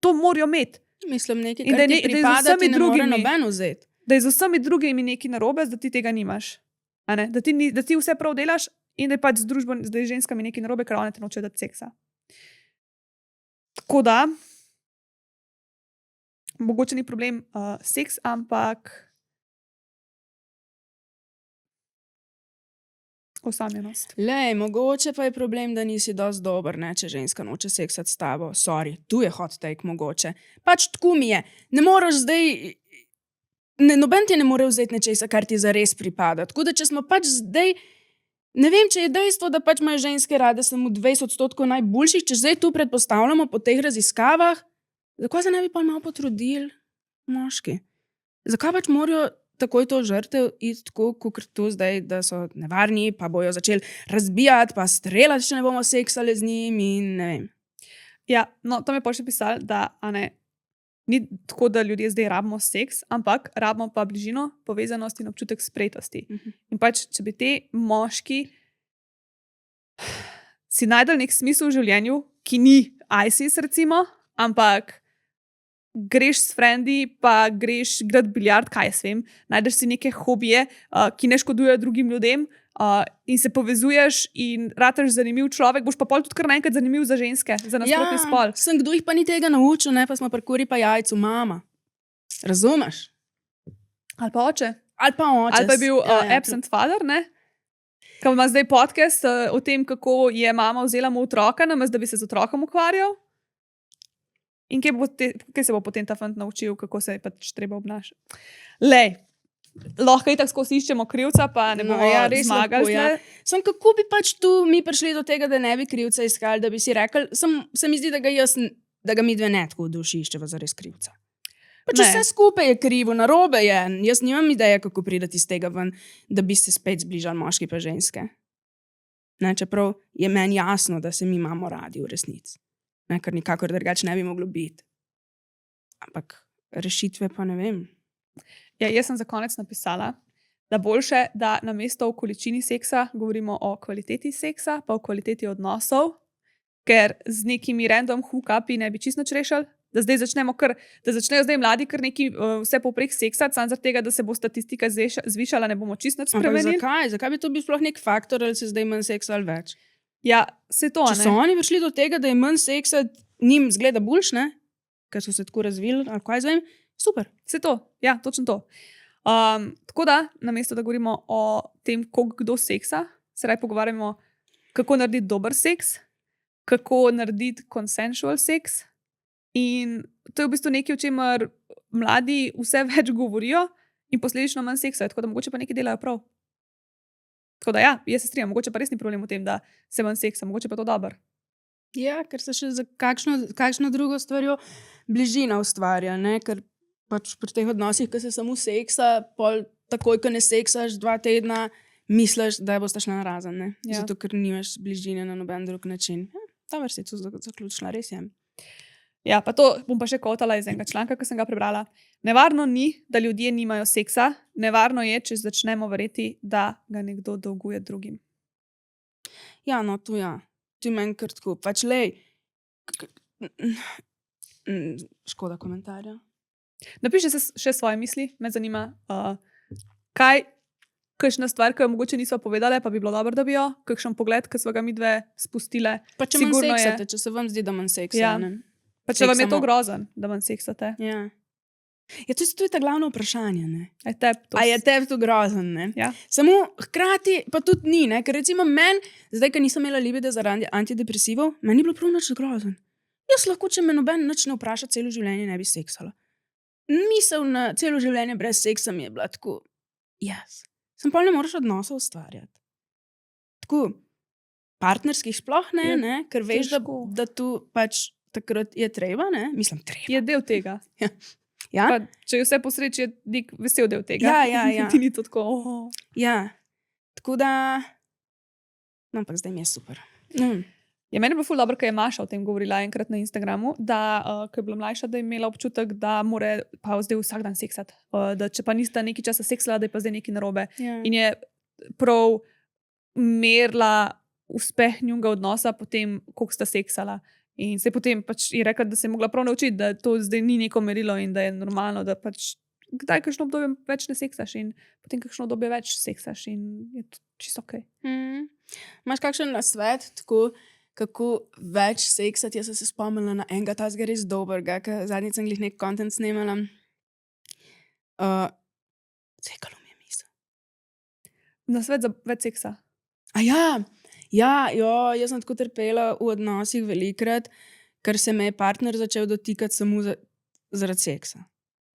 to morajo imeti. Mislim, nekaj, In kar da ti pripada, ti ne more noben vzeti. Da je z vsemi drugimi nekaj narobe, da ti tega nimaš. A ne? Da ti vse prav delaš in da je pač z družbo, da je ženskami nekaj narobe, ker one te nočejo dati seksa. Tako da, mogoče ni problem seks, ampak osamljenost. Lej, mogoče pa je problem, da nisi dosti dober, ne, če ženska noče seksati s tabo. Sorry, tu je hot take mogoče. Pač tako mi je. Ne moreš zdaj... Noben ti ne more vzeti nečesa, kar ti zares pripada. Tako da, če smo pač zdaj... Ne vem, če je dejstvo, da pač imajo ženske rade samo 20% najboljših, če zdaj tu predpostavljamo po teh raziskavah, zakaj se ne bi pa malo potrudili moški? Zakaj pač morajo takoj to žrtev iti tako, kot tu zdaj, da so nevarni, pa bojo začeli razbijati, pa streljati, če ne bomo seksali z njim in ne vem. Ja, no, tam je pa še pisali, da ni tako, da ljudje zdaj rabimo seks, ampak rabimo pa bližino, povezanost in občutek sprejetosti. In pač, če bi te moški si najdel nek smisel v življenju, ki ni ISIS recimo, ampak greš s frendi, pa greš igrati biljard, kaj jaz vem, najdeš si neke hobije, ki ne škodujejo drugim ljudem in se povezuješ in rataš zanimiv človek, boš pa pol tudi kar naenkrat zanimiv za ženske, za nasprotni spol. Sem kdo jih pa ni tega naučil, ne, pa smo parkuri pa jajcu, mama. Razumeš? Ali pa oče. Ali pa je bil absent father, ne? Ko ima zdaj podcast o tem, kako je mama vzela mu otroka, namesto da bi se z otrokom ukvarjal. In kje se bo potem ta fant naučil, kako se je pač treba obnašati. Lej, lahko je tako skozi iščemo krivca, pa ne bomo res zmagali. Sem kako bi pač tu mi prišli do tega, da ne bi krivca iskali, da bi si rekli, se mi zdi, da ga mi dve ne tako v duši iščeva za res krivca. Pač Ne. vse skupaj je krivo, narobe je. Jaz nimam ideje, kako prideti iz tega ven, da bi se spet zbližali moški pa ženske. Ne, čeprav je meni jasno, da se mi imamo radi v resnici. Ne, ker nikakor drugače ne bi moglo biti. Ampak rešitve pa ne vem. Ja, jaz sem za konec napisala, da boljše, da namesto o količini seksa govorimo o kvaliteti seksa, pa o kvaliteti odnosov, ker z nekimi random hookupi ne bi čisto nič rešili. Da zdaj začnejo zdaj mladi kar neki vse poprek seksati, samo zaradi tega, da se bo statistika zvišala, ne bomo čisto nič Ampak spremenili. zakaj? Zakaj bi to bil sploh nek faktor, ali se zdaj manj seksa ali več? Ja, se to, Če so ne. oni prišli do tega, da je manj seksa, njim zgleda boljš, ne? Ker so se tako razvili, ali kaj zvem, super. Se to, ja, točno to. Tako da, namesto da govorimo o tem, koliko kdo seksa, se raje pogovarjamo, kako narediti dober seks, kako narediti consensual seks. In to je v bistvu nekaj, o čemer mladi vse več govorijo in posledično manj seksajo, tako da mogoče pa nekaj delajo prav. Tako da ja, jaz se strinjam, mogoče pa res ni problem v tem, da se manj seksa, mogoče pa to dobro. Ja, ker se še za kakšno drugo stvarjo bližina ustvarja, ne? Ker pač pri teh odnosih, ko se samo seksa, pol takoj, ko ne seksaš 2 tedna, misliš, da boš šla narazen, ne? Ja. Zato, ker nimaš bližine na noben drug način. Ja, ta vrsta je tu zaključila, res je. Ja, pa to bom pa še kotala iz enega članka, ki sem ga prebrala. Nevarno ni, da ljudje nimajo seksa, nevarno je, če začnemo verjeti, da ga nekdo dolguje drugim. Ja, no, tu ja. Tu meni kar tako. Pač lej. Škoda komentarja. Napiši se še svoje misli, me zanima, kakšna stvar, ki jo mogoče nismo povedale, pa bi bilo dobro, da bi jo, kakšen pogled, ki smo ga midve spustile. Pa če manj Sigurno je. seksate, če se vam zdi, da manj seksa, Ja. ne? Pa če vam je to Seksamo. grozen, da manj seksate. Ja. Ja, to je ta glavno vprašanje, ne? A je tebi to? A je tebi to grozen, ne? Ja. Samo hkrati pa tudi ni, ne? Ker recimo meni, zdaj, ker nisem imela libide zaradi antidepresivov, meni ni bilo prav nič grozen. Jaz lahko, če me noben nič ne vpraša, celo življenje ne bi seksala. Misel na celo življenje brez seksa mi je bila tako, yes. Sem pa ne moreš odnosov ustvarjati. Tako, partnerskih sploh ne, Je ne? Ker veš, težko. da tu pač takrat je treba, ne? Mislim, treba. Je del tega. Ja? Pa, če je vse posreč, je nek vesel del tega. Ja. Ti ni to tako. Ja. Tako da, no, ampak zdaj mi je super. Ja, meni je bilo ful dobro, ker je Maša o tem govorila enkrat na Instagramu, da ko je bila mlajša, da je imela občutek, da mora pa zdaj vsak dan seksati. Da če pa nista nekaj časa seksala, da je pa zdaj nekaj narobe. Ja. In je prav merila uspeh njunega odnosa potem, koliko sta seksala. In se potem pač je rekla, da se je mogla prav naučiti, da to zdaj ni neko merilo in da je normalno, da pač kdaj kakšno obdobje več ne seksaš in potem kakšno obdobje več seksaš in je to čisto ok. Imaš kakšen nasvet, tako, kako več seksati? Jaz sem se spomnila na enega tazga res dobrega, ker zadnjič sem glih nek content snemala. Cekalo mi je misel. Nasvet za več seksa. Jaz sem tako trpela v odnosih velikrat, ker se me je partner začel dotikati samo zaradi seksa.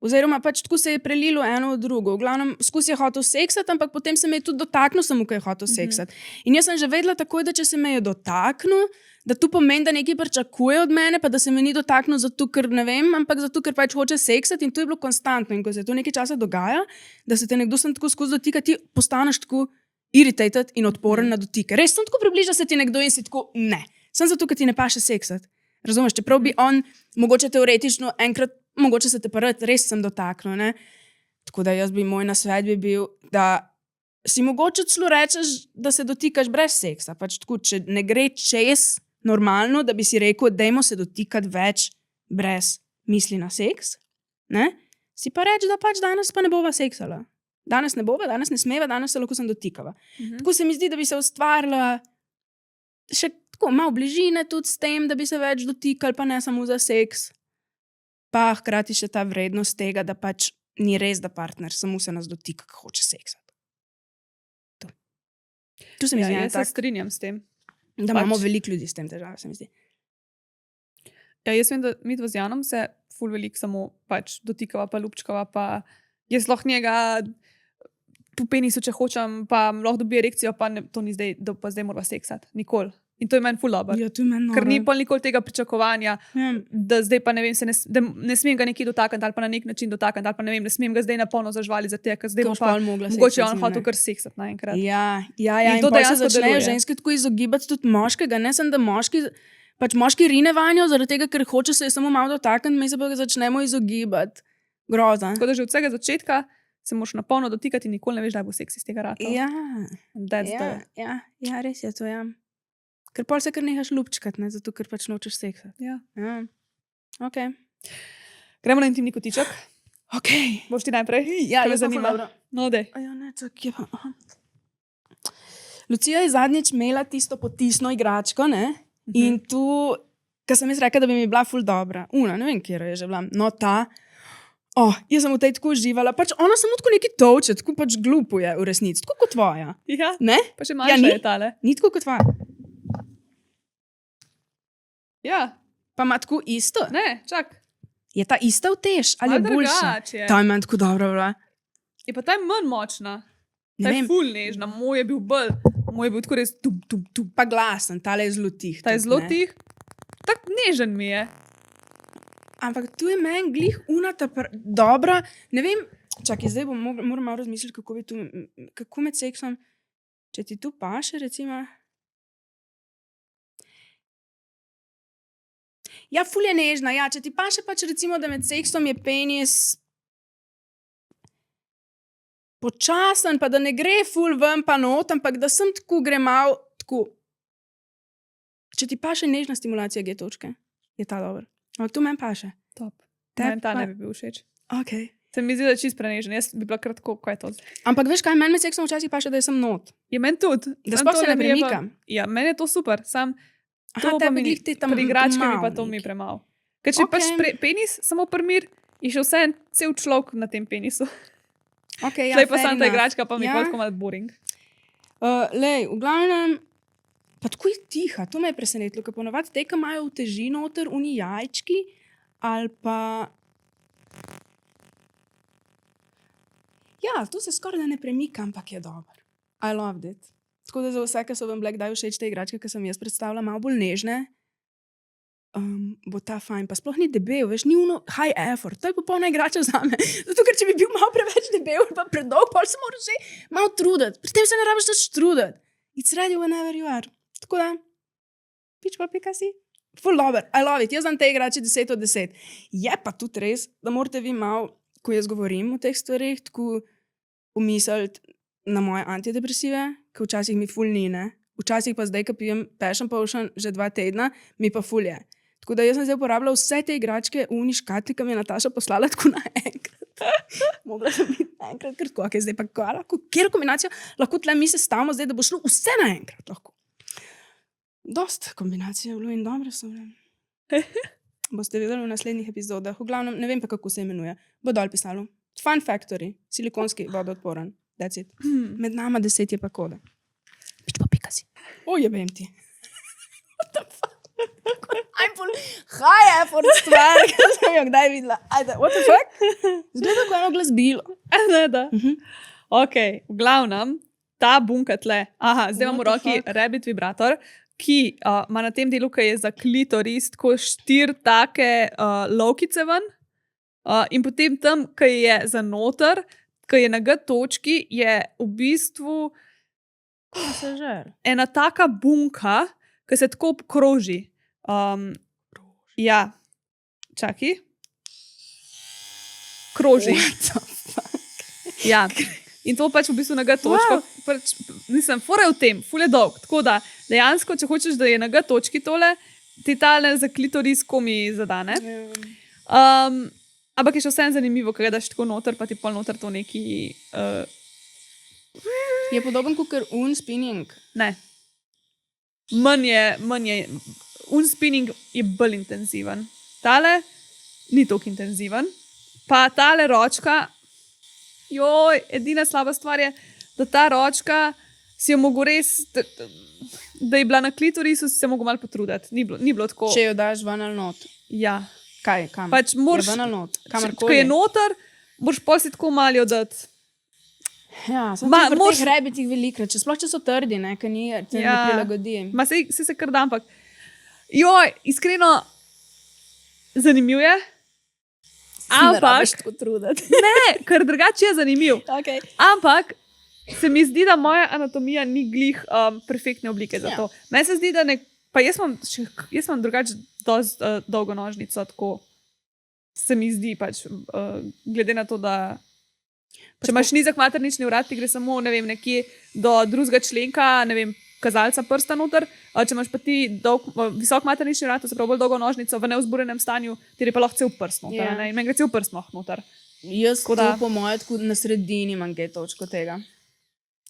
Oziroma pač tako se je prelilo eno v drugo. V glavnem, skozi je hotel seksati, ampak potem se me je tudi dotaknil, samo ko je hotel seksati. In jaz sem že vedela takoj, da če se me je dotaknil, da to pomeni, da nekaj pričakuje od mene, pa da se me ni dotaknil zato, ker ne vem, ampak zato, ker pač hoče seksati in to je bilo konstantno. In ko se to nekaj časa dogaja, da se te nekdo sem tako skozi dotika, ti postaneš tako irritated in odporen na dotike. Res sem tako približa se ti nekdo in si tako ne. Sem zato, ker ti ne paše seksati. Razumeš, čeprav bi on mogoče teoretično enkrat, mogoče se te pa res sem dotaknil, ne? Tako da moj nasvet bi bil, da si mogoče celo rečeš, da se dotikaš brez seksa. Pač tako, če ne gre čez normalno, da bi si rekel, dajmo se dotikati več brez misli na seks, ne? Si pa reči, da pač danes pa ne bova seksala. Danes ne bova, danes ne smeva, danes se lahko sem dotikava. Tako se mi zdi, da bi se ustvarila še tako malo bližine tudi s tem, da bi se več dotikali, pa ne samo za seks. Pa hkrati še ta vrednost tega, da pač ni res, da partner samo se nas dotika, ko hoče seksati. Tu se mi zdi, Jaz se strinjam s tem. da imamo veliko ljudi s tem težave, se mi zdi. Ja, jaz vem, da mi z Janom se ful veliko samo pač dotikava, pa lupčkava, pa jaz lahko njega po penisu, če hočem, pa lahko dobi erekcijo, pa ne, to ni zdaj, da pa zdaj morava seksati. Nikoli. In to je meni ful dobro. Ja, to je meni Ker ni noro. pol nikoli tega pričakovanja, da zdaj pa ne vem, da ne smem ga nekje dotakniti ali pa na nek način dotakniti ali pa ne vem, ne smem ga zdaj na polno zažvali, zato ker zdaj Ko bo boš pa pol mogla mogoče seksati on z njim, hotel ne. kar seksati naenkrat. Ja, In in to to se dejansko začnejo deluje. ženske tako izogibati tudi moškega, ne samo da moški rine vanjo, zaradi tega, ker hoče se je samo malo dotakniti, mi se pa ga začnemo izogibati. Groza. Tako da že od vsega začetka se moraš na polno dotikati in nikoli ne veš, da bo seks iz tega rata. Ja, Ja. res je to, ja. Ker pol se kar nehaš lupčkati, ne, zato ker pač nočeš seksati. Ja. Ja. Ok. Gremo na intimni kotiček. Ok. Boš ti najprej? Ja, Kaj me jaz sem ful zanima. dobro. No, dej. Ja, ne, tako je pa. Aha. Lucija je zadnjič imela tisto potisno igračko, ne? In tu, ko sem jaz rekla, da bi mi bila ful dobra, ne vem, kje je že bila, no ta, jaz sem v tej tako uživala, pač ona samo tako neki toče, tako pač glupo je v resnici, tako kot tvoja, Ja, ne? pa še Ja, manjša ni. je tale. Ni tako kot tvoja, Ja, pa ima tako isto. ne, čak. Je ta ista vtež ali je Malo boljša? drugače je. Ta je meni tako dobra bila. Je pa ta je manj močna. Ne Ta je vem, ful nežna, moj je bil bolj. Moj je bil tako res tum. pa glasen, tale je zelo tih. Ta je tudi, zelo ne. tih. Tak nežen mi je. Ampak tu je meni glih unata dobra. Ne vem, čakaj, zdaj moram malo razmisliti, kako med seksom, če ti tu paše, recimo. Ja, ful je nežna, ja, če ti paše pač recimo, da med seksom je penis počasen, pa da ne gre ful ven pa not, ampak da sem tako gre mal, tako. Če ti paše nežna stimulacija G točke, je ta dober. Ampak tu meni paše. Top. Tebi Meni ta pa- ne bi bil všeč. Okay. Se mi zdi, da je čist prenežen. Jaz bi bila kratko, kaj je to zdaj. Ampak veš kaj, meni med seksom včasih paše, da sem not. Je meni tudi. Da Samo sploh to se ne mi je pa- premikam. Ja, meni je to super. Sam Aha, to pa tebi mi glih ti tam pri igrački mi pa malo to mi nekaj. premalo. Ker če Okej. pač penis samo primir, je še vse cel človek na tem penisu. Okay, Zdaj pa fair samo ta enough. igračka, pa mi je Ja. tako malo boring. Lej, v glavnem, pa tako je tiha, to me je presenetilo, ker ponovadi te, ki imajo v teži noter, uni jajčki, ali pa... Ja, to se skoraj da ne premika, ampak je dober. I loved it. Tako da za vse, ki so vam bile kdaj všeč te igračke, ki sem jaz predstavila, malo bolj nežne, bo ta fajn. Pa sploh ni debel, veš, ni uno high effort. To je popolna igrača za me. Zato, ker če bi bil malo preveč debel ali pa predolg, pa se moraš že malo truditi. Pri tem se ne rabiš več truditi. It's ready whenever you are. Tako da, pič pa pika si. Full dober, I love it. Jaz znam te igrače 10 od 10. Je pa tudi res, da morate vi malo, ko jaz govorim o teh stvarih, tako pomisliti na moje antidepresive, ki včasih mi ful ni, ne. Včasih pa zdaj, ko pijem passion potion že 2 tedna, mi pa ful je. Tako da jaz sem zdaj uporabljala vse te igračke v uni škatli, ki mi je Nataša poslala tako naenkrat. Mogla sem biti naenkrat, ker tako, zdaj pa kaj lahko, kjer kombinacijo lahko tle mi se stavimo zdaj, da bo šlo vse naenkrat lahko. Dost kombinacije je bilo in dobre so. Boste videli v naslednjih epizodah. V glavnem, ne vem pa, kako se imenuje. Bo dol pisalo. Fun Factory, silikonski vodoodporen. That's it. Med nama 10 je pa koda. Pič pa pika si. Ojebem ti. What the fuck? Najbolj high effort stvar, ki sem jo kdaj videla. Ajde, what the fuck? Zgleda, ko eno glasbilo. Ne, da. Ok, v glavnem, ta bunka tle. Aha, zdaj imam v What the roki fuck? Rabbit vibrator, ki ima na tem delu, ki je za klitoris, tako 4 take lovkice ven. In potem tam, ki je za noter, ki je na G točki, je v bistvu Masažer. ena taka bunka, ki se tako obkroži. Ja, čakaj. Kroži. Ja. In to pač v bistvu na G točko. Pač, mislim, fora je v tem, ful je dolg. Tako da dejansko, če hočeš, da je na G točki tole, ti tale za klitoris komi zadane. Ampak je še vsem zanimivo, kaj daš tako noter, pa ti pol noter to neki... Je podoben kot spinning. Ne. Manj je, unspinning je bolj intenziven. Tale ni tako intenziven. Pa tale ročka, edina slaba stvar je, da ta ročka si jo mogo res, da je bila na klitorisu, si se mogo malo potruditi. Ni bilo tako. Če jo daš ven ali not. Ja. Kaj, kam? Pač moraš, Je ven ali not? ko je noter, boš pol si tako malo dati. Ja, sem Ma, pri mož- teh rebitih velikrat, sploh če so trdi, ne, ker ni, se ne prilagodi. Ma se kar da, ampak. Joj, iskreno, zanimiv je. Ampak, tako truditi. ne, ker drugače je zanimiv. Okay. Ampak se mi zdi, da moja anatomija ni glih perfektne oblike za Ja. to. Meni se zdi, da ne. Pa jaz imam drugače dosti dolgo nožnico, tako se mi zdi, pač, glede na to, da če imaš nizek maternični vrat, ti gre samo nekje do drugega členka, kazalca prsta noter. Če imaš pa ti visok maternični vrat, se pravi bolj dolgo nožnico v neuzburjenem stanju, ti je pa lahko cel prst noter. Ja. In meni gre cel prst noter. Jaz Tako da- po mojem, tako na sredini imam G-točko tega.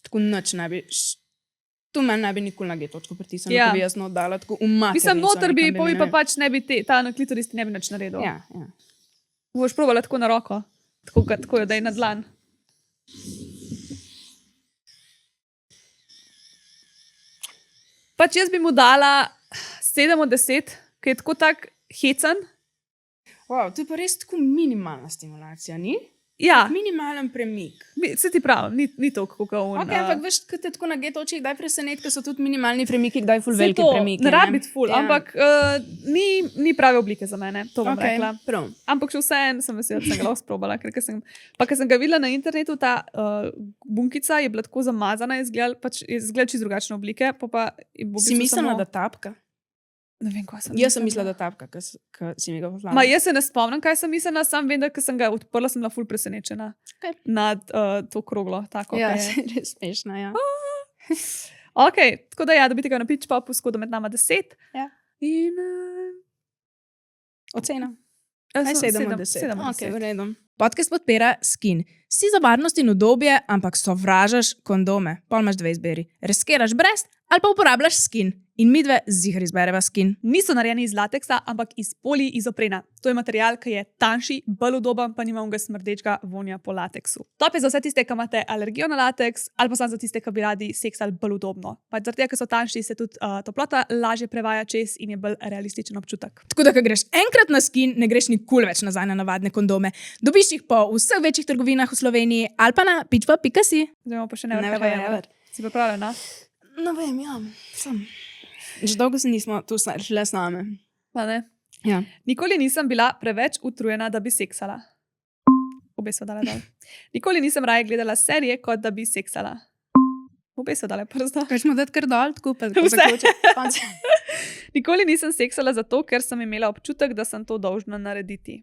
Tako nič ne bi. Tu meni ne bi nikoli na G-točko pritisnil, Ja. da bi jaz oddala tako umaknila. Mislim, noter bi, pa pač ne bi ta na klitoris ti ne bi nič naredil. Ja, ja. Boš provala tako na roko, tako jo daj na dlan. Pač jaz bi mu dala 7 od 10, ker je tako tak hecen. Wow, to je pa res tako minimalna stimulacija, ni? Ja, Minimalen premik. se ti pravi, ni to, kako on. Okay, ampak veš, kaj te tako na G-točkih kdaj preseneti, ker so tudi minimalni premiki, kdaj ful saj veliki to, premiki. ne rabi biti ful, Ja. ampak ni prave oblike za mene, to bom Okay, rekla. prav. Ampak še vseeno sem vesela, da sem ga lahko sprobala. Ker ko sem ga videla na internetu, ta bunkica je bila tako zamazana, je izgledala čisto drugačne oblike. Pa je v Si bistvu mislila, samo- da tapka? Ne vem, kaj sem Jaz sem mislila, da tapka, ker si mi ga poslala. Ma, jaz se ne spomnim, kaj sem mislila, sam vem, da ko sem ga odprla, sem bila ful presenečena Okej. nad to kroglo. Tako, Ja, ke je. se je res smešna, ja. Okay, tako da ja, dobite ga na pitch popu, skoda med nama 10. Ja. In Ocena. jaz Aj sem 7 od 10. 7 od Okay, 10. v redu. Podcast podpira Skin. Si za varnost in udobje, ampak sovražaš kondome. Pol imaš dve izbiri. Riskiraš brez ali pa uporabljaš Skin. In mi dve zihar izbereva Skin. Niso narejeni iz lateksa, ampak iz poliizoprena. To je material, ki je tanjši, bolj udoben, pa nima onega smrdečega vonja po lateksu. Top je za vse tiste, ki imate alergijo na lateks, ali pa samo za tiste, ki bi radi seksali bolj udobno. Pač zaradi tega, ker so tanjši, se tudi toplota lažje prevaja čez in je bolj realističen občutek. Tako da, ko greš enkrat na Skin, ne greš nikoli več nazaj na navadne kondome. Dobiš jih po vseh večjih trgovinah v Sloveniji ali pa na pitchpa.si. Zdaj imamo pa še Never never have have ever. ever. Si pripravljena? No, vem, ja. Sem. Že dolgo se nismo tu šle s nami. Pa ne? Ja. Nikoli nisem bila preveč utrujena, da bi seksala. Obe so dale dol. Nikoli nisem raje gledala serije, kot da bi seksala. Obe so dale prsto. Kaj smo dati kar dol, tako pa Vse. zaključiti. Nikoli nisem seksala zato, ker sem imela občutek, da sem to dolžna narediti.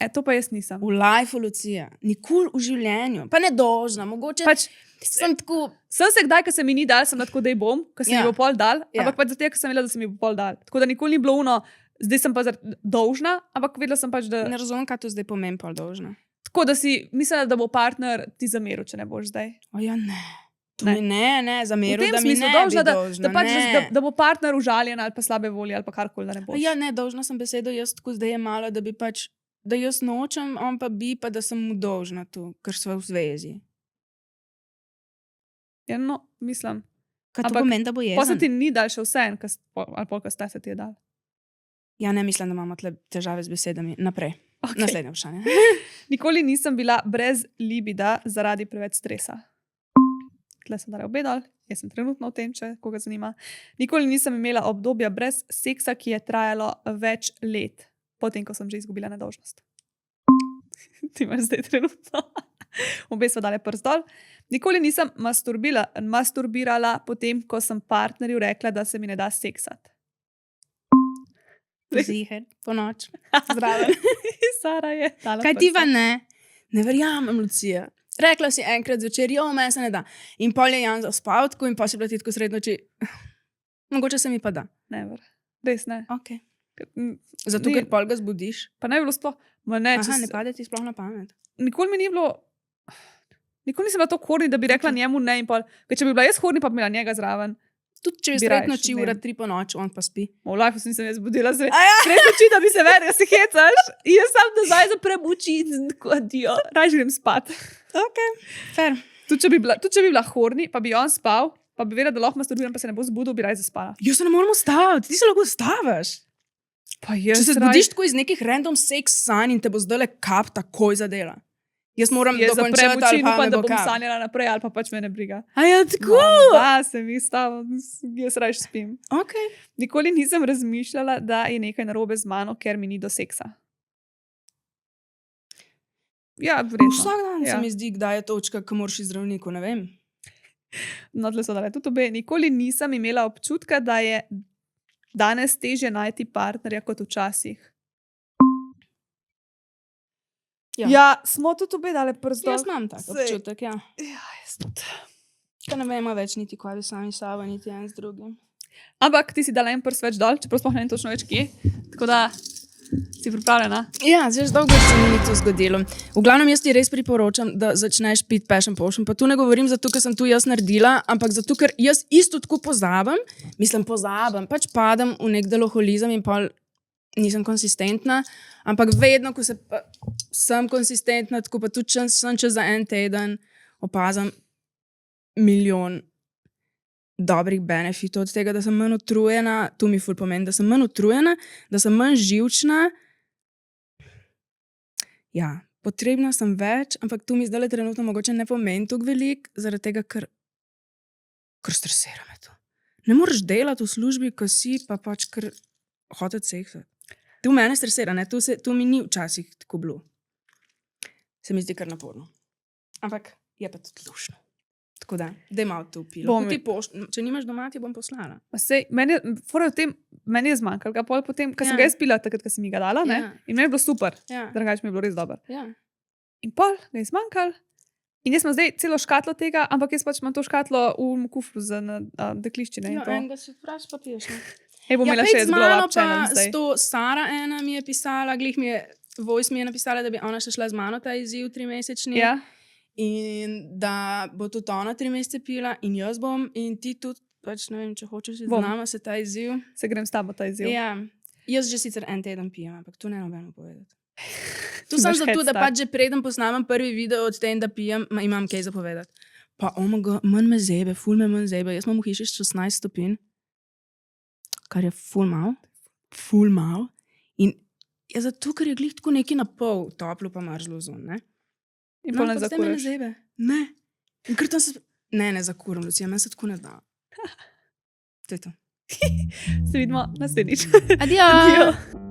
To pa jaz nisem. V lifeu, Lucija, nikoli v življenju, pa ne dolžna, mogoče Pač, sem tako. sem se kdaj, ko se mi ni dal, sem na tako, da je bom, ko se mi Ja. bo pol dal, Ja. ampak pač zato, ker sem vedela, da se mi bo pol dal. Tako da nikoli ni bilo uno, zdaj sem pa dolžna, ampak vedela sem pač, da. Ne razumem, kaj to zdaj pomeni, pol dolžna. Tako da si mislila, da bo partner ti zameril, če ne boš zdaj. O ja, ne. To Ne. mi ne, V zameril, tem da mi smislu ne dolžna, bi da, dolžna, da, pač, ne. da bo partner užaljen ali pa slabe volje ali pa karkoli, da ne boš. Ja, ne, dolžna sem besedo, jaz tako zdaj je malo, da bi pač, da jaz nočem, on pa bi, pa da sem mu dolžna tu, ker smo v zvezi. Ja, no, mislim. Kaj to Ampak pomeni, da bo Pa se jezen? ti ni dal še vse, ali pa kaj se ti je dal. Ja, ne mislim, da imamo tle težave z besedami. Naprej. Okay. Naslednje vprašanje. Nikoli nisem bila brez libida zaradi preveč stresa. Tle sem dala obe dol, jaz sem trenutno v tem, če koga zanima. Nikoli nisem imela obdobja brez seksa, ki je trajalo več let, potem ko sem že izgubila nedolžnost. Ti imaš zdaj trenutno. Obe so dale prst dol. Nikoli nisem masturbirala potem, ko sem partnerju rekla, da se mi ne da seksati. Ziher, po noč. Zdravo. Sara je. dala Kaj ti prste. pa ne? Ne verjamem, Lucija. Rekla si enkrat zvečer, jo, meni se ne da. In pol je Jan zaspal tako in pa si bila ti tako sredno noči. Mogoče se mi pa da. Never. Res ne. Okay. Mm, Zato, Ni- ker pol ga zbudiš. Pa ne bi bilo sploh. Ma ne, Aha, ne če pade ti sploh na pamet. nikoli mi ni bilo. Nikoli nisem bila tako horni, da bi rekla njemu ne. In pol, ker če bi bila jaz horni, pa bi bila njega zraven. Tudi če je Bi raje sredno še noči, ne. ura 3 po noči, on pa spi. V life se nisem jaz zbudila, ja. sredno oči, da bi se vedela, da se hecaš. In jaz sam nazaj zaprem oči in tako adijo. Raj grem spat. Fair. Tudi če bi bila horni, pa bi on spal, pa bi vedela, da lahko masturbiram, pa se ne bo zbudil, bi raj zaspala. Jaz se ne morem ustaviti, ti se lahko ustaviš. Pa jaz Če se raj- zbudiš tako iz nekih random seks sanj in te bo zdaj le kap takoj zadela. Jaz moram je dokončati zaprem oči ali in pa upam, me da bo bom kaj. sanjala naprej, ali pa pač me ne briga. A ja, tako? Da, se mi stava, jaz raje spim. Okay. Nikoli nisem razmišljala, da je nekaj narobe z mano, ker mi ni do seksa. Ja, verjetno. Vsak dan se Ja. mi zdi, kdaj je točka, ko moraš iz zdravniku, ne vem. No, tle so dale tudi obe. Nikoli nisem imela občutka, da je danes težje najti partnerja kot včasih. Ja, smo tudi obe dale prst dol. Jaz imam tak Sej. občutek, ja. Ja, jaz tudi. Pa ne vemo več niti, kaj bi sami s sabo, niti en z drugim. Ampak ti si dala en prst več dol, čeprav sploh ne vem točno več kje. Tako da si pripravljena. Ja, zdaj že dolgo se mi ni to zgodilo. V glavnem jaz ti res priporočam, da začneš piti passion potion. Pa tu ne govorim zato, ker sem tu jaz naredila, ampak zato, ker jaz isto tako pozabim, pač padem v nek deloholizem in pol nisem konsistentna, ampak vedno, ko sem konsistentna, tako pa tudi sem čez za en teden opazim milijon dobrih benefitov od tega, da sem manj utrujena, to mi ful pomeni, da sem manj utrujena, da sem manj živčna. Ja, potrebna sem več, ampak tu mi zdaj trenutno mogoče ne pomeni tako veliko, zaradi tega, ker stresira me to. Ne moreš delati v službi, ko si pa pač kar hoteti seksati. Tu mene stresira, ne? Tu mi ni včasih tako bilo. Se mi zdi kar naporno. Ampak je pa tudi lušno. Tako da, daj malo to pilo. Če nimaš doma, ti bom poslala. Sej, meni je zmanjkalo ga pol potem, ker sem Ja. ga jaz pila takrat, ko si mi ga dala, ne? Ja. In meni je bilo super. Ja. Drugače mi je bilo res dobro. Ja. In pol ga je zmanjkalo. In jaz imam zdaj celo škatlo tega, ampak jaz pač imam to škatlo v kufru za dekliščine. Ja, in to. enega si vpraš, pa piješ. Ne? Ej, bom Ja, imela pejt še z jaz glow mano up challenge pa zdaj. s to Sara ena mi je pisala, glih mi je, voice mi je napisala, da bi ona še šla z mano ta izziv 3-mesečni. Ja. In da bo tudi ona 3 mesece pila in jaz bom in ti tudi, pač ne vem, če hočeš z Bom. nama se ta izziv. Se grem s tabo ta izziv. Ja, jaz že sicer en teden pijem, ampak to ne nobeno povedati. Tu Imaš sem head zato, da start. pač že preden posnamem prvi video od tem, da pijem, imam kaj zapovedati. Pa omogo, manj me zebe, ful me manj zebe. Jaz imam v hiši 16 stopinj, kar je ful mal. In je zato, ker je glih tako neki na pol toplo, pa mrzlo zon, ne? In pol ne ampak zdaj me ne zakuraš. zebe. Ne. In ker tam se... Ne zakuram, Lucija, meni se tako ne da. To je to. Se vidimo naslednjič. Adijo! Adijo.